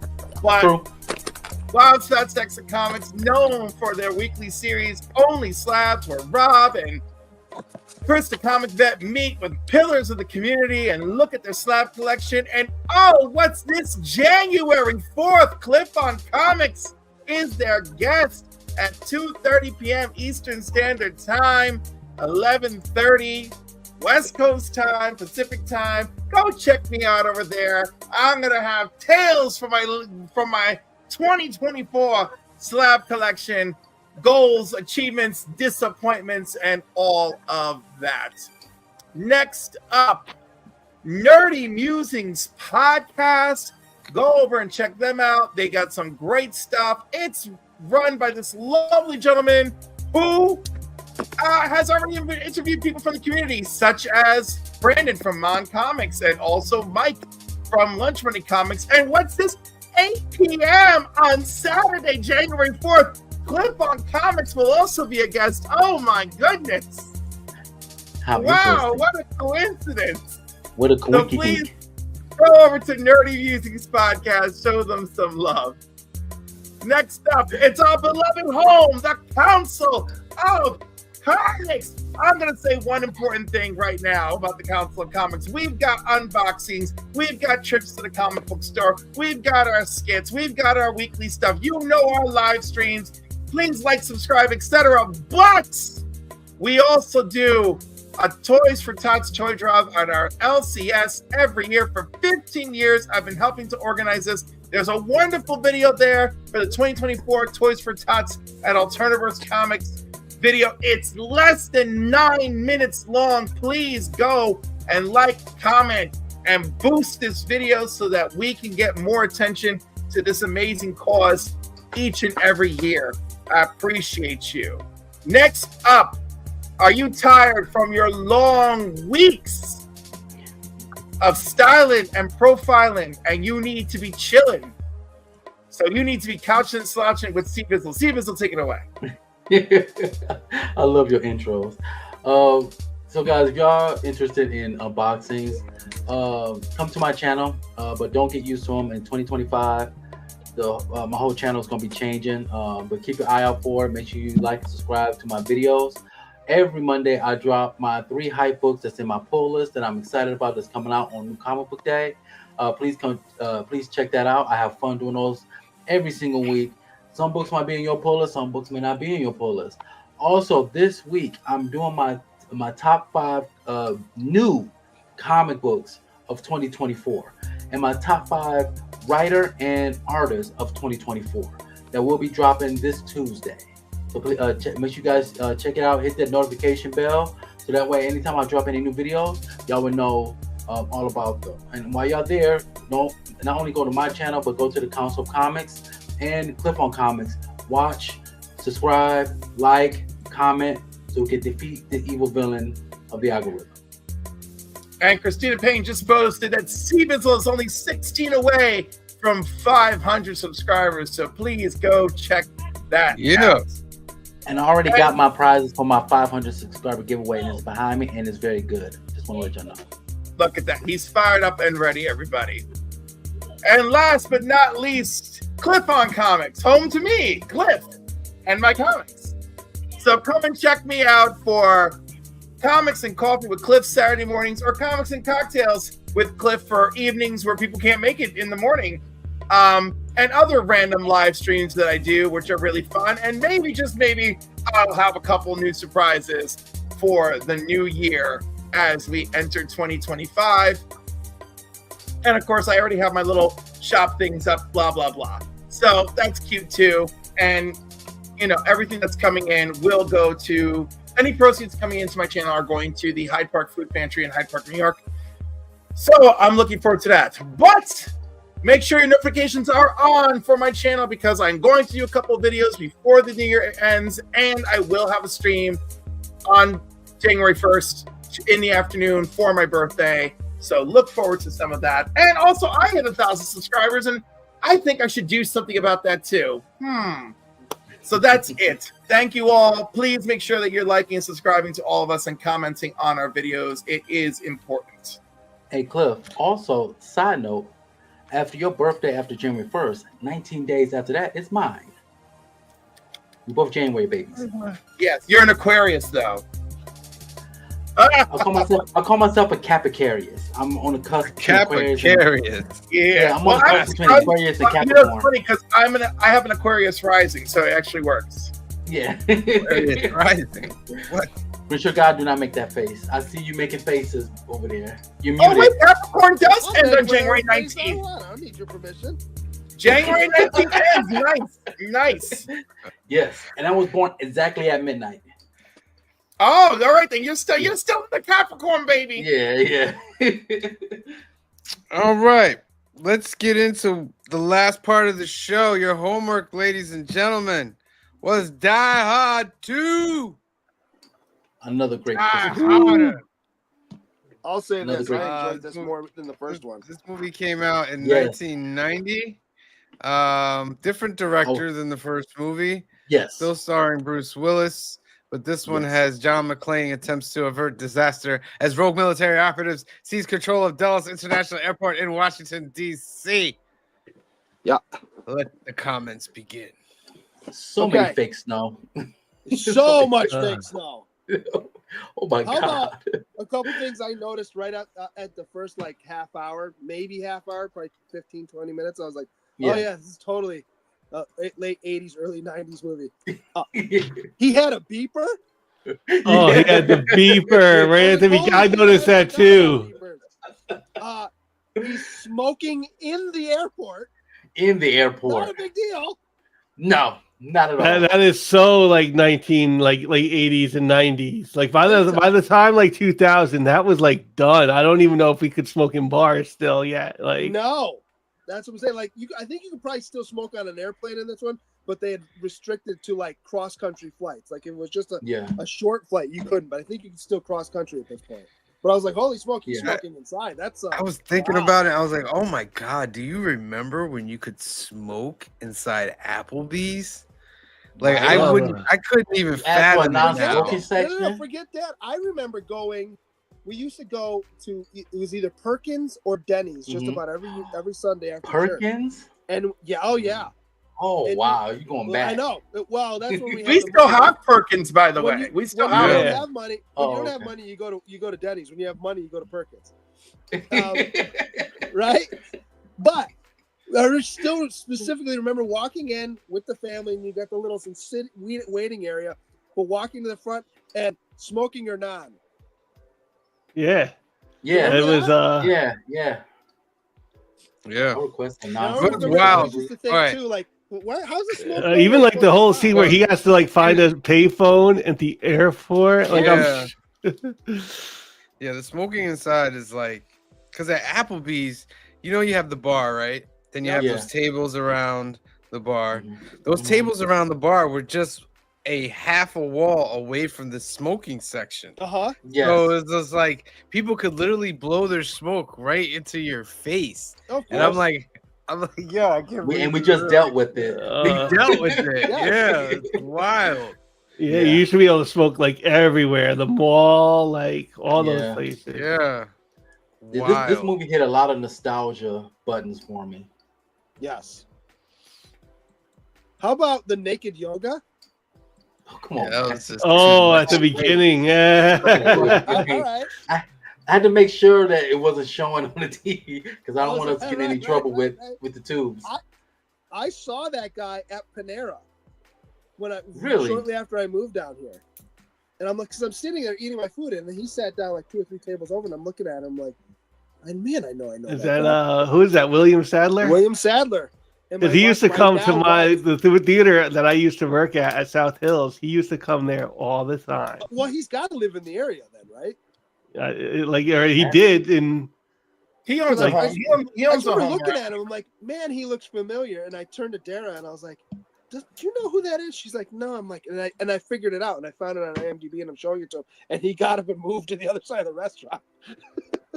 But True. Rob's Fat Stacks of Comics, known for their weekly series, Only Slabs, where Rob and Chris, the comic vet, meet with pillars of the community and look at their slab collection. And oh, what's this? January 4th, Cliff on Comics is their guest at 2:30 p.m. Eastern Standard Time, 11:30 West Coast time, Pacific time. Go check me out over there. I'm gonna have tales from my 2024 slab collection. Goals, achievements, disappointments, and all of that. Next up, Nerdy Musings Podcast. Go over and check them out. They got some great stuff. It's run by this lovely gentleman who has already interviewed people from the community, such as Brandon from Mon Comics and also Mike from Lunch Money Comics. And what's this? 8 p.m. on Saturday, January 4th. Cliff on Comics will also be a guest. Oh my goodness. How Wow, interesting. what a coincidence. What a So quickie please dink. go over to Nerdy Musings Podcast, show them some love. Next up, it's our beloved home, the Council of Comics. I'm going to say one important thing right now about the Council of Comics. We've got unboxings. We've got trips to the comic book store. We've got our skits. We've got our weekly stuff. You know our live streams. Please like, subscribe, etc. But we also do a Toys for Tots toy drive at our LCS every year for 15 years. I've been helping to organize this. There's a wonderful video there for the 2024 Toys for Tots at Alternaverse Comics video. It's less than 9 minutes long. Please go and like, comment, and boost this video so that we can get more attention to this amazing cause each and every year. I appreciate you. Next up, are you tired from your long weeks of styling and profiling and you need to be chilling? So you need to be couching and slouching with Steve Bizzle. Steve Bizzle, take it away. I love your intros. So guys, if y'all interested in unboxings, come to my channel, but don't get used to them. In 2025, my whole channel is going to be changing, but keep your eye out for it. Make sure you like and subscribe to my videos. Every Monday, I drop my 3 hype books that's in my pull list that I'm excited about that's coming out on New Comic Book Day. Please check that out. I have fun doing those every single week. Some books might be in your pull list, some books may not be in your pull list. Also, this week, I'm doing my top 5 new comic books of 2024 and my top 5 writer and artist of 2024 that will be dropping this Tuesday. So please, make sure you guys check it out. Hit that notification bell so that way anytime I drop any new videos, y'all will know all about them. And while y'all there, not only go to my channel, but go to the Council of Comics and Cliff on Comics. Watch, subscribe, like, comment, so we can defeat the evil villain of the algorithm. And Christina Payne just boasted that Steve Bizzle is only 16 away from 500 subscribers. So please go check that out. And I already got my prizes for my 500 subscriber giveaway, and it's behind me, and it's very good. Just want to let y'all know. Look at that. He's fired up and ready, everybody. And last but not least, Cliff on Comics. Home to me, Cliff, and my comics. So come and check me out for Comics and Coffee with Cliff Saturday mornings, or Comics and Cocktails with Cliff for evenings where people can't make it in the morning. And other random live streams that I do, which are really fun. And maybe, just maybe, I'll have a couple new surprises for the new year as we enter 2025. And of course, I already have my little shop things up, blah, blah, blah. So that's cute too. And, you know, everything that's coming in will go to, any proceeds coming into my channel are going to the Hyde Park Food Pantry in Hyde Park, New York. So I'm looking forward to that. But make sure your notifications are on for my channel, because I'm going to do a couple of videos before the new year ends, and I will have a stream on January 1st in the afternoon for my birthday. So look forward to some of that. And also, I hit 1,000 subscribers, and I think I should do something about that too. So that's it. Thank you all. Please make sure that you're liking and subscribing to all of us and commenting on our videos. It is important. Hey, Cliff, also, side note, after your birthday, after January 1st, 19 days after that, it's mine. We're both January babies. Yes, you're an Aquarius, though. I call myself a Capicarius. I'm on the cusp of Aquarius. Yeah, I'm on the cusp between Aquarius and Capricorn. You know, it's funny because I have an Aquarius rising, so it actually works. Yeah. Aquarius rising. What? But your God, do not make that face. I see you making faces over there. You're muted. Oh wait, Capricorn does I'll end make on January whatever face I 19th. want. I don't need your permission. January 19th ends. Nice. Yes, and I was born exactly at midnight. Oh, all right then. You're still the Capricorn baby. Yeah. All right. Let's get into the last part of the show. Your homework, ladies and gentlemen, was Die Hard 2. Another great Harder. I'll say Another this: great- I enjoyed this more than the first one. This movie came out in Yes. 1990. Different director than the first movie. Yes. Still starring Bruce Willis, but this one has John McClane attempts to avert disaster as rogue military operatives seize control of Dulles International Airport in Washington, D.C. Yeah. Let the comments begin. So many fake snow. So much fake snow. Oh my How god. about a couple things I noticed right at the first like half hour, maybe half hour, probably 15, 20 minutes. I was like, oh yeah, this is totally late 80s, early 90s movie. He had a beeper. Oh, he had the beeper right at the beginning. I noticed that too. He's smoking in the airport. In the airport. Not a big deal. No, not at all. That is so like late 80s and 90s. Like by the time like 2000, that was like done. I don't even know if we could smoke in bars still yet. Like no, that's what I'm saying. Like I think you could probably still smoke on an airplane in this one, but they had restricted to like cross country flights. Like it was just a short flight, you couldn't. But I think you could still cross country at this point. But I was like, holy smoke, he's smoking inside. That's I was thinking about it. I was like, oh my god, do you remember when you could smoke inside Applebee's? Like I couldn't even fathom that. No, forget that. I remember going. We used to go to. It was either Perkins or Denny's, just about every Sunday after Perkins. Church. And oh yeah. Oh wow, you're going back. I know. Well, that's when we still have Perkins, by the way. We still have. When you have money. When you don't have money, you go to Denny's. When you have money, you go to Perkins. Right? But I still specifically remember walking in with the family, and you got the little waiting area, but walking to the front and smoking your non. Yeah. Yeah. It was Yeah. I request a non. Wow. All right. Too, like, how's the smoke? Even like the whole scene where he has to like find a payphone at the airport. Like yeah, the smoking inside is like, because at Applebee's, you have the bar, right? Then you have those tables around the bar. Those tables around the bar were just a half a wall away from the smoking section. Yes. So it's just like people could literally blow their smoke right into your face. And I'm like, yeah, I can't. We just dealt with it. We dealt with it. Yeah, it's wild. Yeah, you used to be able to smoke like everywhere, the mall, like all those places. Yeah. This movie hit a lot of nostalgia buttons for me. Yes. How about the naked yoga? Oh, come on. At the beginning, yeah. All right. I had to make sure that it wasn't showing on the TV because I don't want us to get in any trouble with the tubes. I saw that guy at Panera really shortly after I moved down here, and I'm like, because I'm sitting there eating my food, and he sat down like 2 or 3 tables over, and I'm looking at him like, man, I know. Is that who is that? William Sadler? William Sadler. Because he used to come to the theater that I used to work at South Hills. He used to come there all the time. Well, he's got to live in the area then, right? He did, and he owns a home. He owns a home. Looking at him, I'm like, man, he looks familiar. And I turned to Dara and I was like, do you know who that is? She's like, no. I'm like, and I figured it out, and I found it on IMDb, and I'm showing it to him, and he got up and moved to the other side of the restaurant.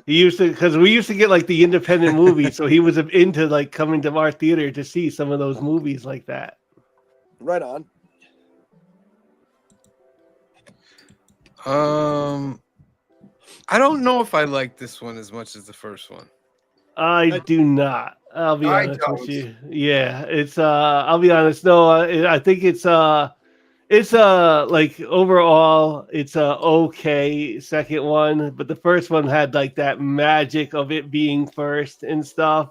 He used to, because we used to get like the independent movies, so he was into like coming to our theater to see some of those movies like that. Right on. I don't know if I like this one as much as the first one. I do not. I'll be honest with you. Yeah, it's I'll be honest. No, I think it's like overall it's a okay second one, but the first one had like that magic of it being first and stuff.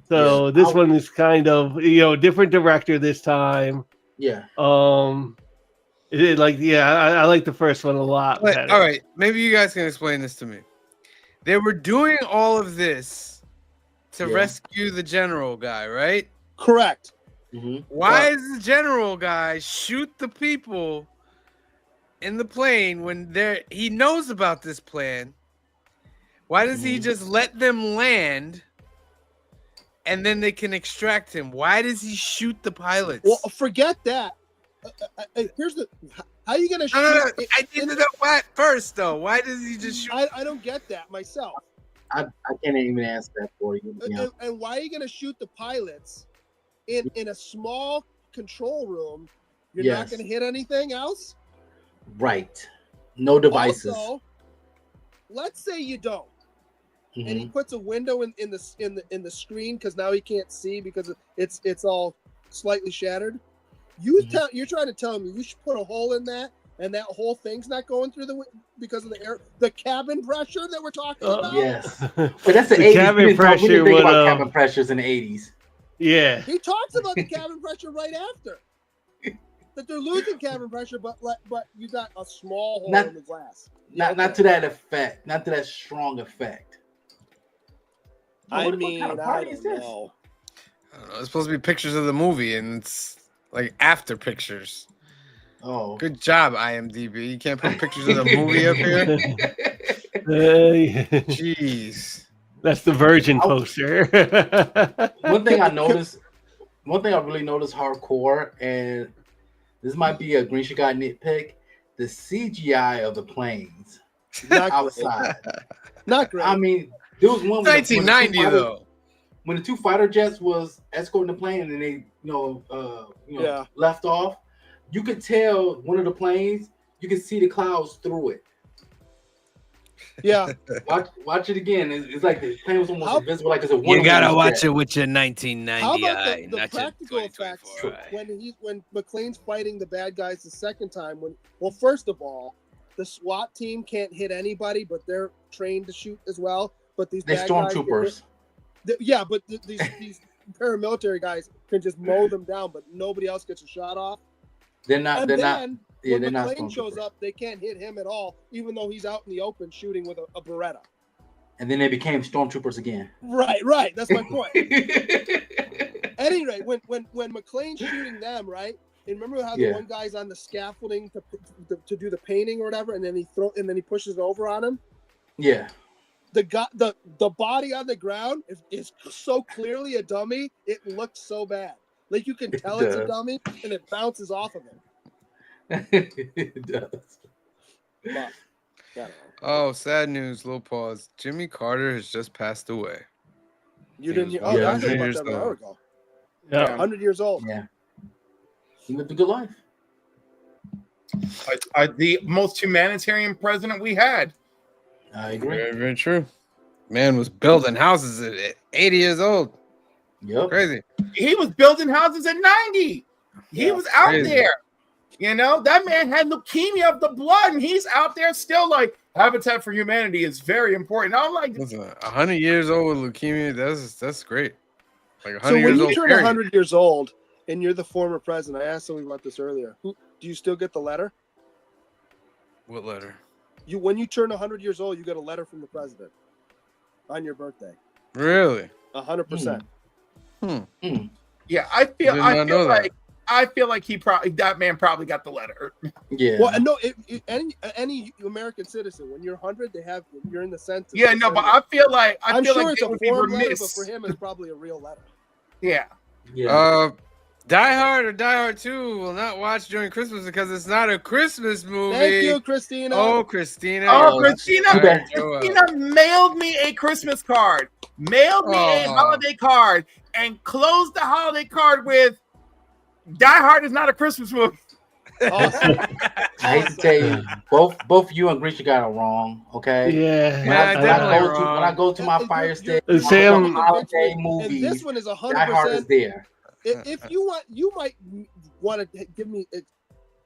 So this one is kind of different director this time. Yeah. I like the first one a lot. But, all right, maybe you guys can explain this to me. They were doing all of this to rescue the general guy, right? Correct. Mm-hmm. Why does the general guy shoot the people in the plane when he knows about this plan? Why does he just let them land and then they can extract him? Why does he shoot the pilots? Well, forget that. Here's how are you gonna shoot? I need to know why first though. Why does he just shoot? I don't get that myself. I can't even answer that for you. And why are you gonna shoot the pilots in a small control room? You're not gonna hit anything else? Right. No devices. Also, let's say you don't. And he puts a window in the screen because now he can't see because it's all slightly shattered. You're trying to tell me you should put a hole in that and that whole thing's not going through because of the cabin pressure that we're talking about. Yes, but that's the, The 80s. cabin We didn't pressure think would, about cabin pressures in the 80s. Yeah. He talks about the cabin pressure right after that they're losing cabin pressure, but you got a small hole in the glass. Not to that effect, not to that strong effect. I What mean, kind of I party don't is this? know. I don't know. It's supposed to be pictures of the movie, and it's like after pictures. Oh, Good job, IMDb. You can't put pictures of the movie up here. Jeez. That's the Virgin poster. One thing I really noticed hardcore, and this might be a Green Chicago nitpick, the CGI of the planes Not outside. Not great. I mean, there was one 1990 though. When the two fighter jets was escorting the plane and they, left off. You could tell one of the planes. You could see the clouds through it. Yeah. Watch it again. It's like the plane was almost invisible. Like it's a You gotta one-way watch jet. it with your 1990 How about eye, the not your practical effects 2024 eye. when McClane's fighting the bad guys the second time? First of all, the SWAT team can't hit anybody, but they're trained to shoot as well. But these They're bad guys stormtroopers. but these paramilitary guys can just mow them down, but nobody else gets a shot off. They're not. And They're then not. Yeah, they're when not McClane shows stormtroopers. up, they can't hit him at all, even though he's out in the open shooting with a Beretta. And then they became stormtroopers again. Right. That's my point. At any rate, when McClane's shooting them, right? And remember how the one guy's on the scaffolding to do the painting or whatever, and then he pushes it over on him. Yeah. The body on the ground is so clearly a dummy. It looks so bad. Like you can tell it's a dummy, and it bounces off of him. It does. But, yeah. Oh, sad news. Little pause. Jimmy Carter has just passed away. You didn't hear? was Oh, Yeah, I heard 100 about years that an old. hour ago. Yeah. 100 years old. Yeah. He lived a good life. The most humanitarian president we had. I agree. Very, very true. Man was building houses at 80 years old. Yep. Crazy. He was building houses at 90. He was out crazy. there. That man had leukemia of the blood, and he's out there still like Habitat for Humanity is very important. I'm like, Listen, 100 years old with leukemia, that's great. Like 100 So when years you old. turn period. 100 years old and you're the former president, I asked somebody about this earlier. Do you still get the letter? What letter? When you turn 100 years old, you get a letter from the president on your birthday. Really? 100%. yeah, I feel Did not know that. that man probably got the letter. Yeah. Well, no, any American citizen, when you're 100, you're in the census. Yeah, no, but I feel like I'm sure it's they a would be form letter, but remiss. for him, it's probably a real letter. Yeah. Yeah. Die Hard or Die Hard 2 will not watch during Christmas because it's not a Christmas movie. Thank you, Christina. Oh, Christina. Oh, Christina Christina. mailed me a Christmas card, mailed me a holiday card, and closed the holiday card with Die Hard is not a Christmas movie. Awesome. I hate to tell you, both you and Grisha got it wrong. Okay. Yeah. When I go to my fire station, Sam- holiday And movies, this one is Die Hard is 100%. there. If you want, you might want to give me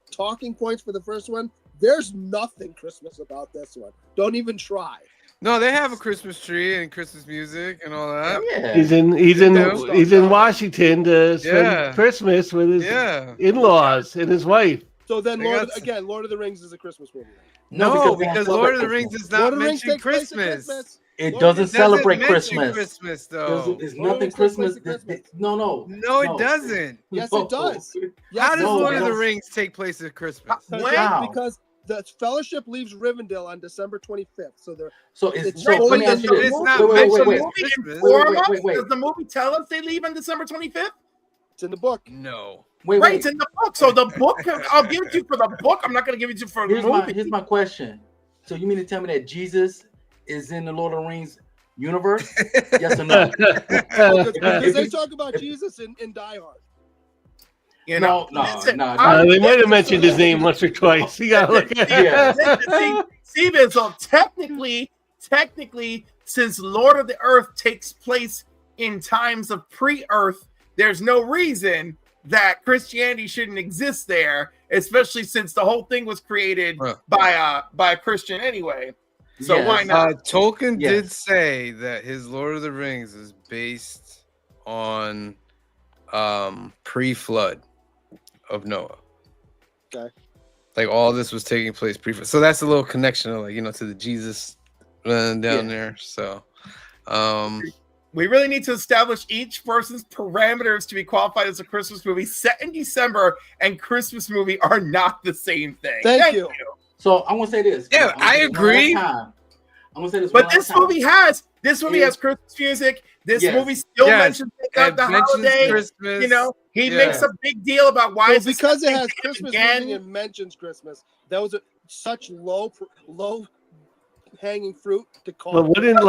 talking points for the first one. There's nothing Christmas about this one. Don't even try. No, they have a Christmas tree and Christmas music and all that. Yeah. He's in Washington to spend Christmas with his in-laws and his wife. So then, Lord of the Rings is a Christmas movie. No, because Lord of the Rings does not mention Christmas. It doesn't celebrate mention Christmas. Christmas, though. There's nothing Christmas. No, it doesn't. Yes, it does. How does Lord of the no. Rings take place at Christmas? Because the Fellowship leaves Rivendell on December 25th. So Does the movie tell us they leave on December 25th? It's in the book. No. Right, it's in the book. So the book, I'll give it to you for the book. I'm not going to give it to you for the movie. Here's my question. So you mean to tell me that Jesus is in the Lord of the Rings universe? Yes or no? Because they talk about Jesus in Die Hard. No. They might have mentioned his name once or twice. You gotta look at it. Steven, so technically, since Lord of the Earth takes place in times of pre-Earth, there's no reason that Christianity shouldn't exist there, especially since the whole thing was created by a Christian anyway. So Yes. why not? Tolkien Yes. did say that his Lord of the Rings is based on pre-flood of Noah. Okay. Like all this was taking place pre-flood. So that's a little connection, like, you know, to the Jesus down there. So We really need to establish each person's parameters to be qualified as a Christmas movie. Set in December and Christmas movie are not the same thing. Thank you. So I'm gonna say this. Yeah, I agree. I'm gonna say this. But one this last time. movie has Christmas music. This Yes. movie still Yes. mentions It the mentions holiday. Christmas. You know, he Yeah. makes a big deal about why So is this because it happening has to him Christmas again. music and mentions Christmas, that was such low hanging fruit to call. But wouldn't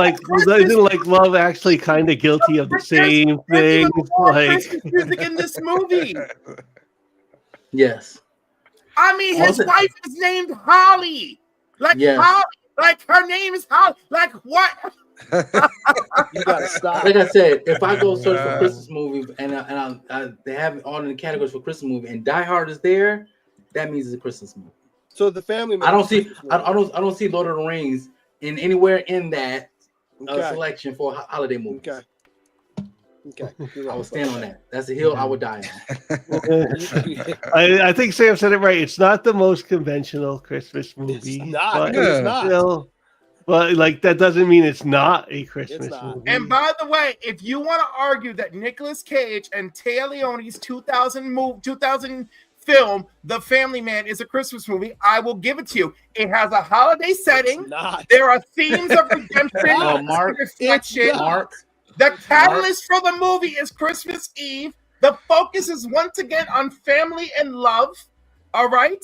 Love Actually kind of guilty of the same There's thing? even more Like, Christmas music in this movie. Yes. I mean, his Also- wife is named Holly. Like Yes. Holly. Like her name is Holly. Like what? You gotta stop. Like I said, if I go search for Christmas movies and they have it all in the categories for Christmas movie and Die Hard is there, that means it's a Christmas movie. So the family. I don't see Christmas I movie. don't see Lord of the Rings in anywhere in that Okay. selection for holiday movies. Okay. Okay. You're I right. would stand on that. That's a hill I would die on. I think Sam said it right. It's not the most conventional Christmas movie. It's not. but It's not. still, but like that doesn't mean it's not a Christmas not. movie. And by the way, if you want to argue that Nicolas Cage and Téa Leone's 2000 film, The Family Man, is a Christmas movie, I will give it to you. It has a holiday setting. Not. There are themes of redemption, Mark, reflection. it's not. Mark, The catalyst for the movie is Christmas Eve. The focus is once again on family and love. All right?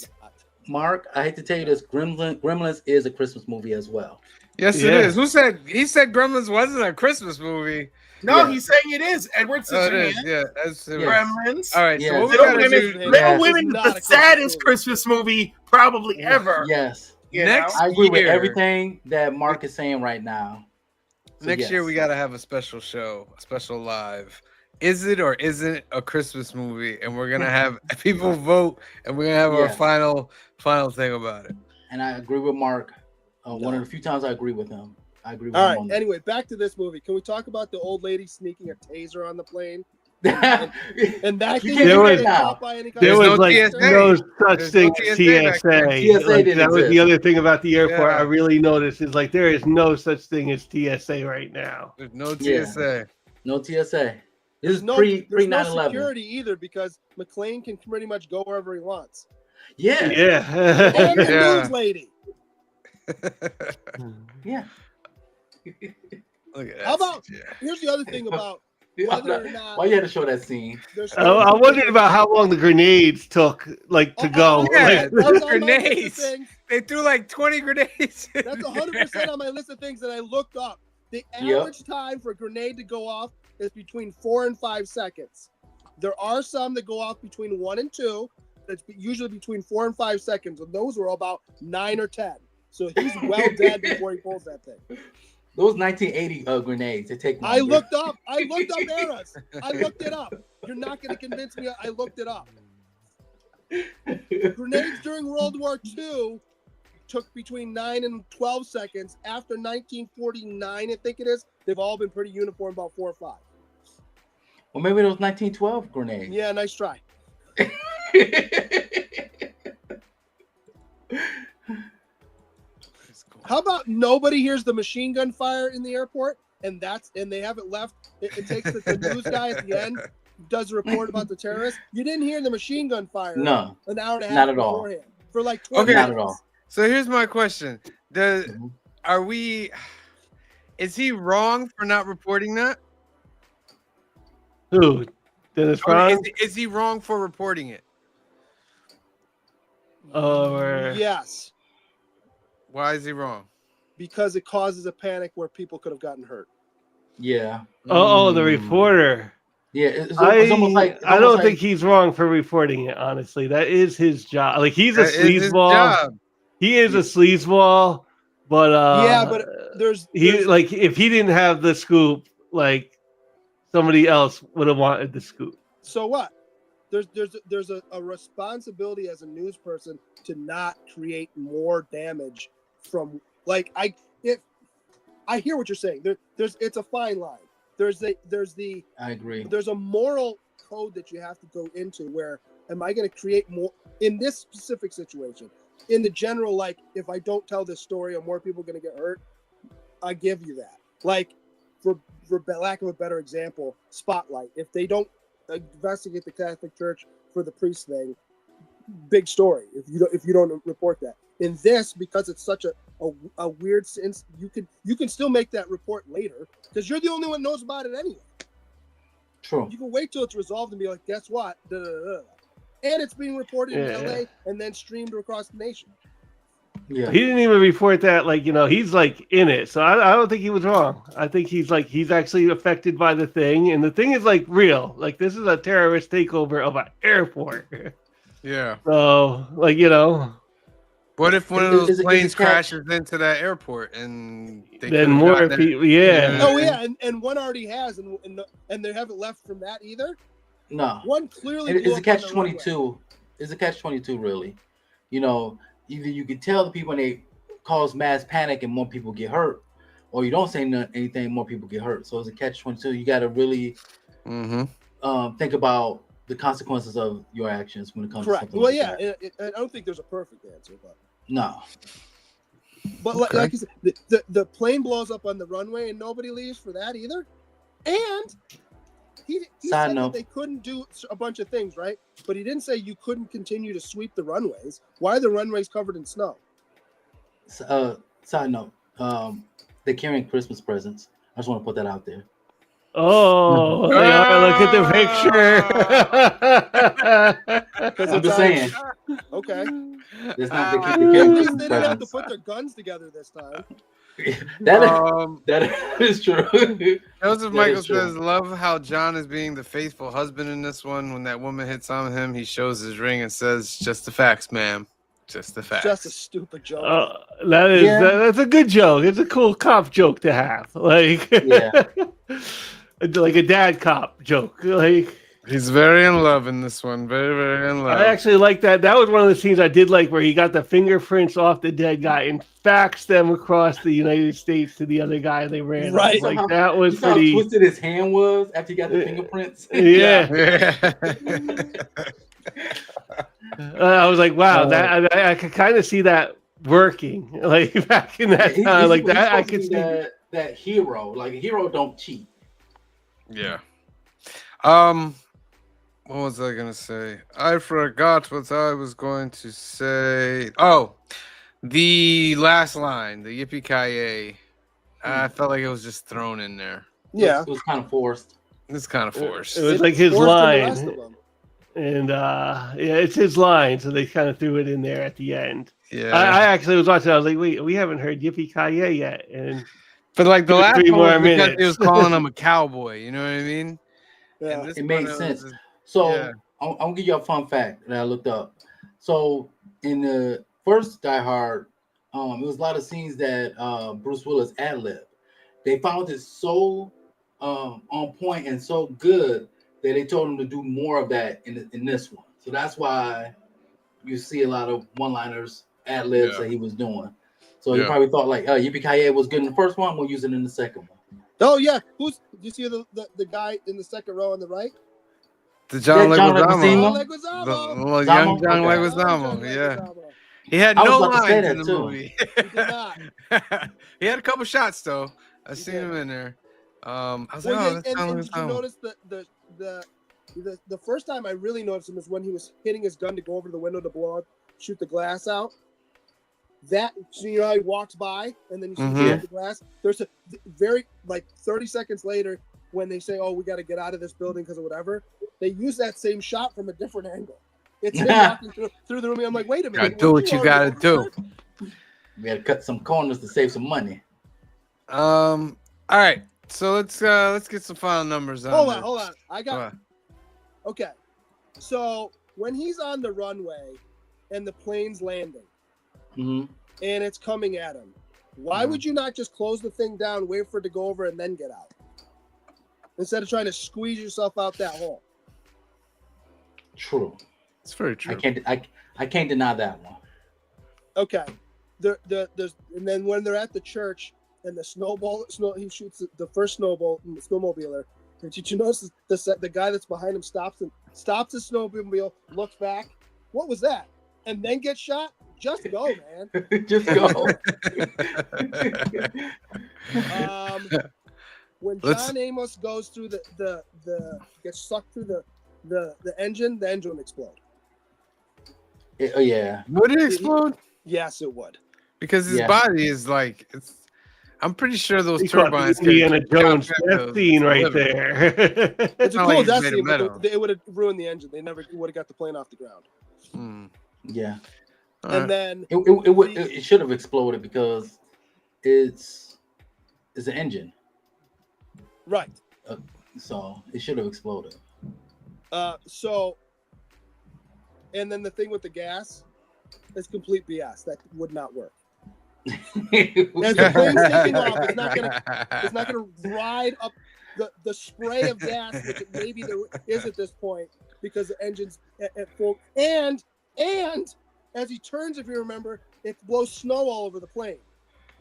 Mark, I hate to tell you this, Gremlins is a Christmas movie as well. Yes, Yeah. it is. Who said he said Gremlins wasn't a Christmas movie? No, Yeah. he's saying it is. Edward Oh, it is. Scissorhands, Yeah, that's it. Yeah. Gremlins. All right. Yeah. So what we Little gotta Women, do Little Little Yes. Women It's is not the a Christmas saddest movie. Christmas movie probably ever. Yes. You Next- know? I agree with year. everything that Mark is saying right now. So next year yes. we gotta have a special show, a special live. Is it or isn't a Christmas movie? And we're gonna have people vote, and we're gonna have our Yes. final thing about it. And I agree with Mark. One of the few times I agree with him. I agree with All him right. on that. Anyway, back to this movie. Can we talk about the old lady sneaking a taser on the plane? And that You thing can't do didn't it get now. caught by any kind There of was no like TSA. no such There's thing no as TSA back then. TSA. TSA Like, didn't that was the exist. other thing about the airport Yeah. I really noticed is like there is no such thing as TSA right now. There's no Yeah. TSA. No TSA. This is no, pre there's no 9/11. security either because McLean can pretty much go wherever he wants. Yeah. Yeah. And the Yeah. news lady. Yeah. Look at that. How about- Yeah. Here's the other thing about whether or not Why you had to show that scene? there's. I wondered about how long the grenades took, like to go. yeah. Like, That's on my list of Grenades. things. They threw like 20 grenades. That's 100% on my list of things that I looked up. The Yep. average time for a grenade to go off is between 4 and 5 seconds. There are some that go off between 1 and 2. That's usually between 4 and 5 seconds, and those were about 9 or 10. So he's well dead before he pulls that thing. Those 1980 grenades. They take. I longer. looked up eras. I looked it up. You're not going to convince me. I looked it up. Grenades during World War II took between 9 and 12 seconds. After 1949, I think it is, they've all been pretty uniform, about 4 or 5. Well, maybe those 1912 grenades. Yeah, nice try. How about nobody hears the machine gun fire in the airport, and they have it left. It takes the news guy at the end, does a report about the terrorists. You didn't hear the machine gun fire. No. An hour and a half Not at all. beforehand for like 20 Okay. Not minutes. at all. So here's my question: Mhm. Is he wrong for not reporting that? who? Dennis Or Franz? is he wrong for reporting it? Or Yes, Why is he wrong? because it causes a panic where people could have gotten hurt. Yeah. the Mm. reporter. Yeah. It's I almost like. It's I don't almost think like- he's wrong for reporting it. Honestly, that is his job. Like he's a That is his sleazeball. job. He is a sleazeball, but Yeah, but there's like if he didn't have the scoop, like somebody else would have wanted the scoop. so what? there's a responsibility as a news person to not create more damage from like if I hear what you're saying. It's a fine line. I agree. There's a moral code that you have to go into where am I going to create more in this specific situation? In the general, like if I don't tell this story, are more people going to get hurt? I give you that. Like for lack of a better example, Spotlight. If they don't investigate the Catholic Church for the priest thing, big story. If you don't report that. In this, because it's such a weird sense, you can still make that report later because you're the only one who knows about it anyway. True. You can wait till it's resolved and be like, guess what? Da, da, da, da. And it's being reported in LA and then streamed across the nation. Yeah. He didn't even report that, like, he's like in it. So I don't think he was wrong. I think he's actually affected by the thing. And the thing is like real. Like this is a terrorist takeover of an airport. Yeah. So like, What if one of those planes crashes into that airport and then more people? Yeah. Oh yeah, and one already has, and they haven't left from that either. No. One clearly. It's a catch-22. It's a catch-22, really. Either you can tell the people and they cause mass panic and more people get hurt, or you don't say anything, more people get hurt. So it's a catch-22. You got to really think about the consequences of your actions when it comes to something like that. I don't think there's a perfect answer, but no. But like you said, the plane blows up on the runway and nobody leaves for that either. And he said that they couldn't do a bunch of things, right? But he didn't say you couldn't continue to sweep the runways. Why are the runways covered in snow? Side note, they're carrying Christmas presents. I just want to put that out there. Oh, look at the picture. I'm just saying. Okay. It's not At least they didn't have to put their guns together this time. That is true. Joseph Michael says, love how John is being the faithful husband in this one. When that woman hits on him, he shows his ring and says, just the facts, ma'am. Just the facts. Just a stupid joke. That's a good joke. It's a cool cop joke to have. Like, like a dad cop joke. Like, he's very in love in this one. Very, very in love. I actually like that. That was one of the scenes I did like where he got the fingerprints off the dead guy and faxed them across the United States to the other guy they ran. Right. Like that was you saw pretty. How twisted his hand was after he got the fingerprints. Yeah. I was like, wow, that I could kind of see that working. Like back in that time, like that, I could see that hero. Like a hero don't cheat. Yeah. What was I gonna say? I forgot what I was going to say. Oh, the last line, the yippee-ki-yay. I felt like it was just thrown in there. Yeah, it was kind of forced. It's kind of forced. It was like his line. And it's his line, so they kind of threw it in there at the end. Yeah, I actually was watching. I was like, wait, we haven't heard yippee-ki-yay yet, but like the last 3 one more was because minutes. he was calling him a cowboy. You know what I mean? Yeah, it made sense. So I'm gonna give you a fun fact that I looked up. So in the first Die Hard, it was a lot of scenes that Bruce Willis ad-libbed. They found it so on point and so good that they told him to do more of that in this one. So that's why you see a lot of one-liners, ad-libs that he was doing. So he probably thought like, yippee-ki-yay was good in the first one, we'll use it in the second one. Oh yeah, did you see the guy in the second row on the right? The John Leguizamo. The young John Leguizamo. Yeah. He had no lines in the movie. He did not. He had a couple shots though. I seen him in there. I was like, did you notice the first time I really noticed him is when he was hitting his gun to go over to the window to blow up, shoot the glass out. That, so you know how he walks by and then you see the glass? There's a very, like 30 seconds later when they say, oh, we got to get out of this building because of whatever, they use that same shot from a different angle. It's him walking through the room. I'm like, wait a minute. Do what you got to do. We got to cut some corners to save some money. All right. So let's get some final numbers on Hold on. Okay. So when he's on the runway and the plane's landing and it's coming at him, why would you not just close the thing down, wait for it to go over, and then get out? Instead of trying to squeeze yourself out that hole. True. It's very true. I can't deny that one. Okay. There's and then when they're at the church and he shoots the first snowmobiler. And did you notice the guy that's behind him stops his snowmobile, looks back. What was that? And then gets shot? Just go, man. Just go. When John Amos goes through the gets sucked through the engine would explode. Yeah. Would it explode? Yes, it would. Because his body is like I'm pretty sure those He caught turbines. the Indiana Jones death scene right there. It's a not cool like he's death made of scene, but metal. it would have ruined the engine. They never would have got the plane off the ground. Yeah. And then it should have exploded because it's an engine. Right. So it should have exploded. And then the thing with the gas is complete BS. That would not work. As the plane's taking off, it's not gonna ride up the spray of gas, which maybe there is at this point because the engine's at full. And as he turns, if you remember, it blows snow all over the plane.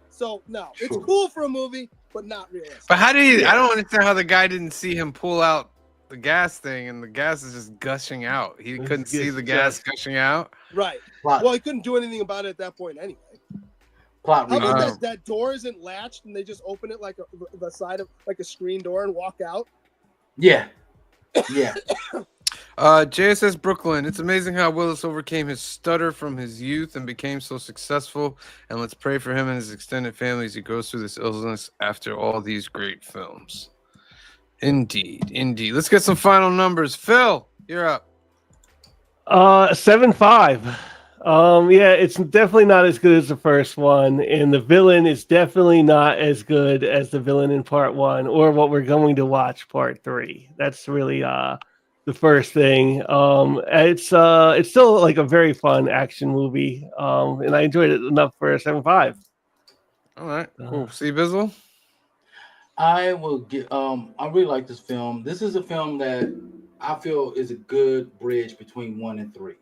So no, it's cool for a movie, but not realistic. But how did he? I don't understand how the guy didn't see him pull out the gas thing, and the gas is just gushing out. He couldn't see the gas gushing out. Right. Well, he couldn't do anything about it at that point anyway. Plot How about that door isn't latched and they just open it like the side of like a screen door and walk out? Yeah. JSS Brooklyn. It's amazing how Willis overcame his stutter from his youth and became so successful. And let's pray for him and his extended family as he goes through this illness after all these great films. Indeed. Let's get some final numbers. Phil, you're up. 7.5. Yeah, it's definitely not as good as the first one, and the villain is definitely not as good as the villain in part 1 or what we're going to watch part 3. That's really the first thing. It's still like a very fun action movie, and I enjoyed it enough for a 7.5. All right, cool. See Bizzle? I will get. I really like this film. This is a film that I feel is a good bridge between 1 and 3.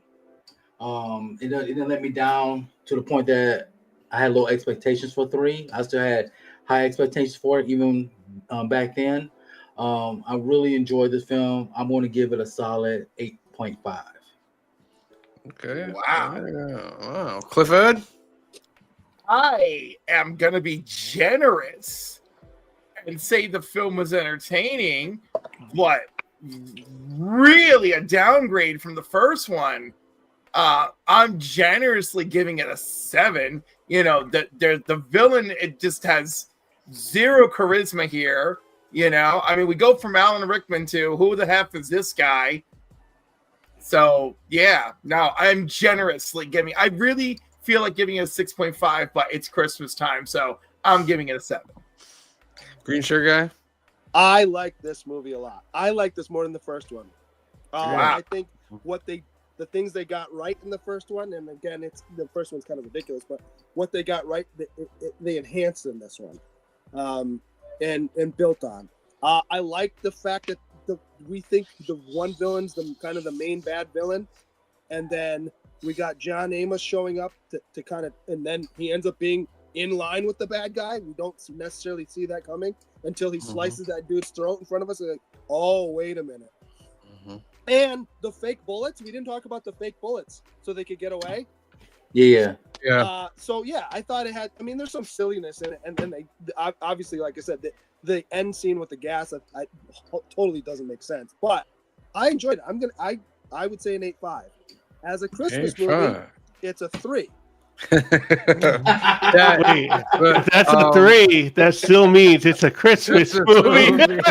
It didn't let me down to the point that I had low expectations for 3. I still had high expectations for it even back then. I really enjoyed this film. I'm going to give it a solid 8.5. Okay. Wow. Wow. Clifford? I am going to be generous and say the film was entertaining, but really a downgrade from the first one. I'm generously giving it a 7. You know, the villain, it just has zero charisma here. You know, I mean, we go from Alan Rickman to who the heck is this guy? So yeah, no, I'm generously giving. I really feel like giving it a 6.5, but it's Christmas time, so I'm giving it a 7. Green shirt guy? I like this movie a lot. I like this more than the first one. Wow. I think the things they got right in the first one, and again, the first one's kind of ridiculous, but what they got right, they enhanced in this one, and built on. I like the fact that we think the one villain's the kind of the main bad villain, and then we got John Amos showing up to kind of, and then he ends up being in line with the bad guy. We don't necessarily see that coming until he slices that dude's throat in front of us. And like, oh, wait a minute. And the fake bullets. We didn't talk about the fake bullets so they could get away. Yeah. So yeah, I thought it had. I mean, there's some silliness in it, and then they obviously, like I said, the end scene with the gas, I totally doesn't make sense. But I enjoyed it. I would say an 8.5. As a Christmas movie, it's a 3. If that's a 3, that still means it's a Christmas movie. No, it's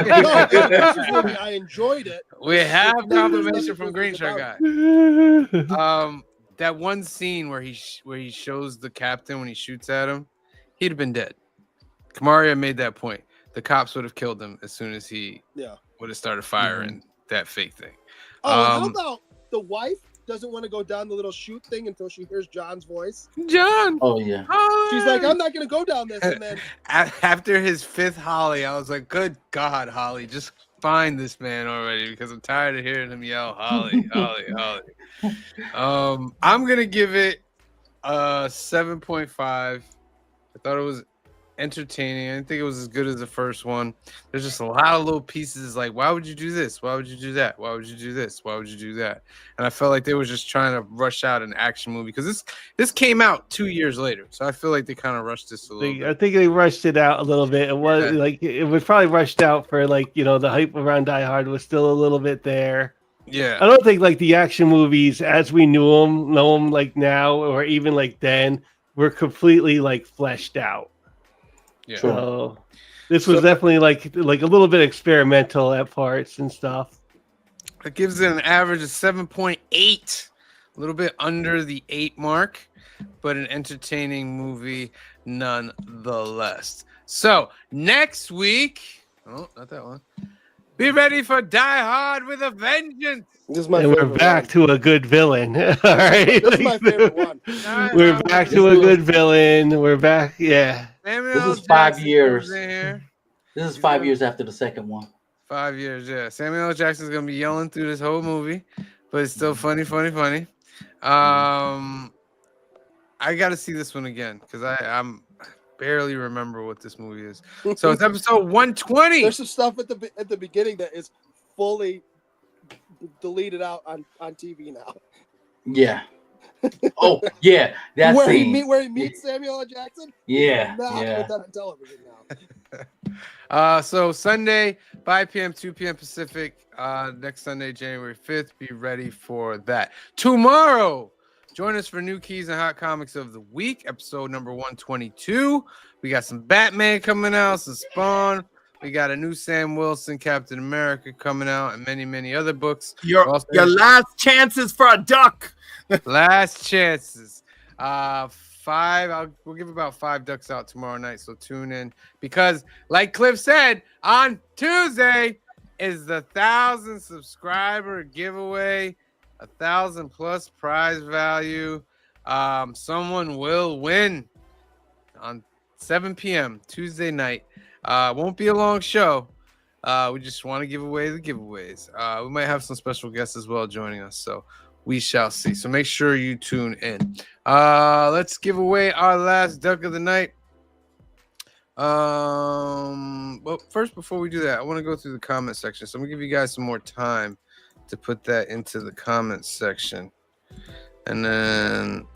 a Christmas movie. I enjoyed it. We have confirmation from Green Shirt Guy. That one scene where he shows the captain when he shoots at him, he'd have been dead. Kamaria made that point. The cops would have killed him as soon as he would have started firing that fake thing. How about the wife doesn't want to go down the little chute thing until she hears John's voice. John. Oh yeah. She's like, I'm not gonna go down this, and then After his 5th Holly, I was like, good God, Holly, just find this man already because I'm tired of hearing him yell, Holly, Holly, Holly. I'm going to give it a 7.5. I thought it was entertaining. I didn't think it was as good as the first one. There's just a lot of little pieces like, why would you do this? Why would you do that? Why would you do this? Why would you do that? And I felt like they were just trying to rush out an action movie because this came out 2 years later. So I feel like they kind of rushed this a little bit. I think they rushed it out a little bit. It was Yeah. like it was probably rushed out for like the hype around Die Hard was still a little bit there. Yeah. I don't think like the action movies as we know them like now or even like then were completely like fleshed out. Yeah. Sure. So this was definitely like a little bit experimental at parts and stuff. It gives it an average of 7.8, a little bit under the 8 mark, but an entertaining movie nonetheless. So next week, oh, not that one. Be ready for Die Hard with a Vengeance. this is my And we're favorite back one. to a good villain. All right. This is my favorite one. We're back to a good villain. We're back. Yeah. Samuel This is L. 5 Jackson years. comes in here. This is 5 years after the second one. 5 years, yeah. Samuel L. Jackson's gonna be yelling through this whole movie, but it's still funny. I gotta see this one again because I'm barely remember what this movie is. So it's episode 120. There's some stuff at the beginning that is fully deleted out on TV now. Yeah. Oh yeah, that where scene. he meets Samuel L. Jackson. Yeah, Not yeah. put that on television now. So Sunday, 5 p.m., 2 p.m. Pacific. Next Sunday, January 5th. Be ready for that. Tomorrow, join us for New Keys and Hot Comics of the Week, episode number 122. We got some Batman coming out, some Spawn. We got a new Sam Wilson, Captain America coming out, and many, many other books. Your last chances for a duck. Last chances. 5. We'll give about 5 ducks out tomorrow night, so tune in. Because, like Cliff said, on Tuesday is the 1,000 subscriber giveaway, 1,000 plus prize value. Someone will win on 7 p.m. Tuesday night. Won't be a long show. We just want to give away the giveaways. We might have some special guests as well joining us, so we shall see. So make sure you tune in. Let's give away our last duck of the night. Well, first, before we do that, I want to go through the comment section. So I'm gonna give you guys some more time to put that into the comment section, and then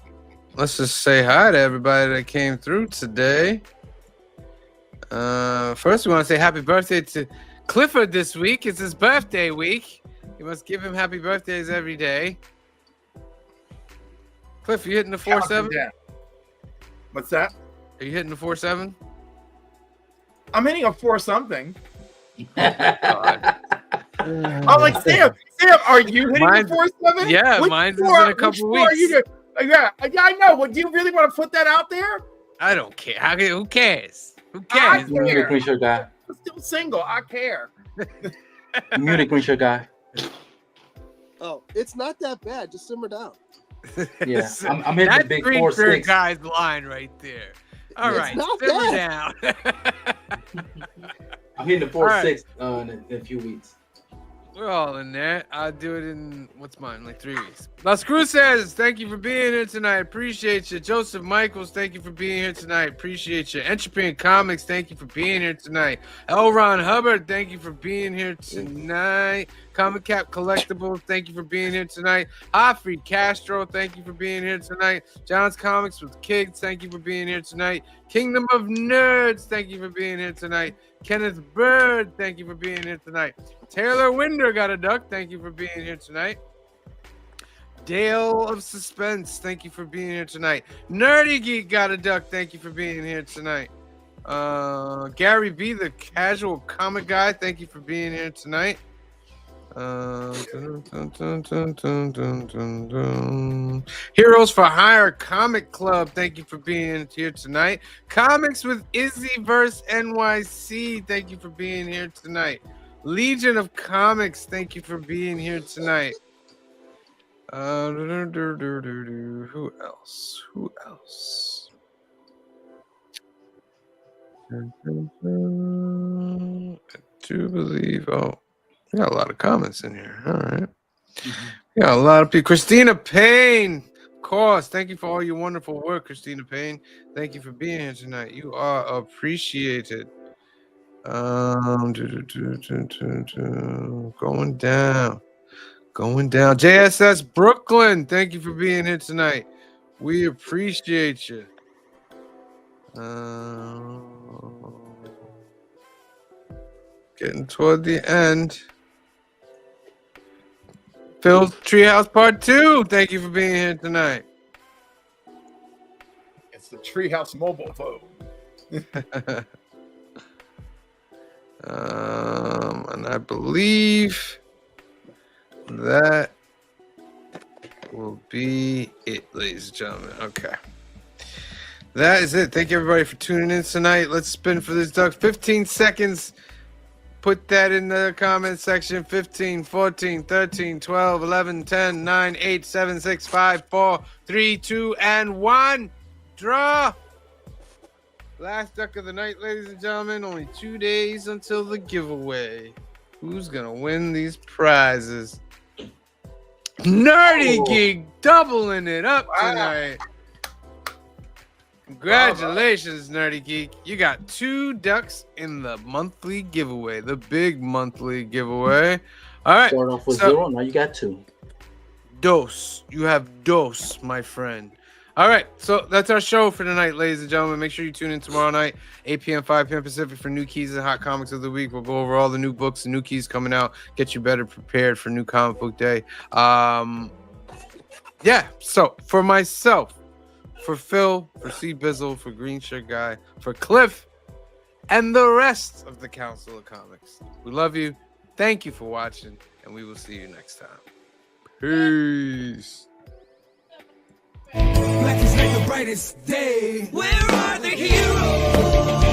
let's just say hi to everybody that came through today. First, we want to say happy birthday to Clifford this week. It's his birthday week. You must give him happy birthdays every day. Cliff, you hitting the 4-7? What's that? Are you hitting the 4-7? I'm hitting a 4 something. God. I'm like, Sam, are you hitting Mine's- the 4-7? Yeah, Which mine's four- in a couple which four are weeks. you doing? Yeah, I know. Well, do you really want to put that out there? I don't care. Who cares? Who I cares? Munich Green Shirt guy. I'm still single. I care. Munich Green Shirt guy. Oh, it's not that bad. Just simmer down. Yeah, I'm hitting the That big green 4-6. shirt guy's line right there. All It's right, not simmer bad. down. I'm hitting the 4-6 in a few weeks. We're all in there. I'll do it in, what's mine, like 3 weeks. Las Cruces, thank you for being here tonight. Appreciate you. Joseph Michaels, thank you for being here tonight. Appreciate you. Entropy and Comics, thank you for being here tonight. L. Ron Hubbard, thank you for being here tonight. Comic Cap Collectibles, thank you for being here tonight. Hofried Castro, thank you for being here tonight. John's Comics with Kids, thank you for being here tonight. Kingdom of Nerds, thank you for being here tonight. Kenneth Bird, thank you for being here tonight. Taylor Winder got a duck, thank you for being here tonight. Dale of Suspense, thank you for being here tonight. Nerdy Geek got a duck, thank you for being here tonight. Gary B, the casual comic guy, thank you for being here tonight. Heroes for Hire Comic Club, thank you for being here tonight. Comics with Izzyverse NYC, thank you for being here tonight. Legion of Comics, thank you for being here tonight. Who else? Who else? I do believe. Oh, we got a lot of comments in here. All right. We got a lot of people. Christina Payne, of course. Thank you for all your wonderful work, Christina Payne. Thank you for being here tonight. You are appreciated. Going down. Going down. JSS Brooklyn, thank you for being here tonight. We appreciate you. Getting toward the end. Phil's Treehouse Part 2, thank you for being here tonight. It's the Treehouse mobile phone. And I believe that will be it, ladies and gentlemen. Okay. That is it. Thank you, everybody, for tuning in tonight. Let's spin for this duck. 15 seconds. Put that in the comment section. 15, 14, 13, 12, 11, 10, 9, 8, 7, 6, 5, 4, 3, 2, and 1. Draw. Last duck of the night, ladies and gentlemen. Only 2 days until the giveaway. Who's going to win these prizes? Nerdy Geek doubling it up tonight. Congratulations, Nerdy Geek. You got 2 ducks in the monthly giveaway, the big monthly giveaway. All right. Start off with 0, now you got 2. Dos. You have dos, my friend. All right, so that's our show for tonight, ladies and gentlemen. Make sure you tune in tomorrow night, 8 p.m., 5 p.m. Pacific for new keys and hot comics of the week. We'll go over all the new books and new keys coming out, get you better prepared for new comic book day. Yeah, so for myself, for Phil, for C. Bizzle, for Green Shirt Guy, for Cliff, and the rest of the Council of Comics, we love you. Thank you for watching, and we will see you next time. Peace. Black is like the brightest day. Where are the heroes?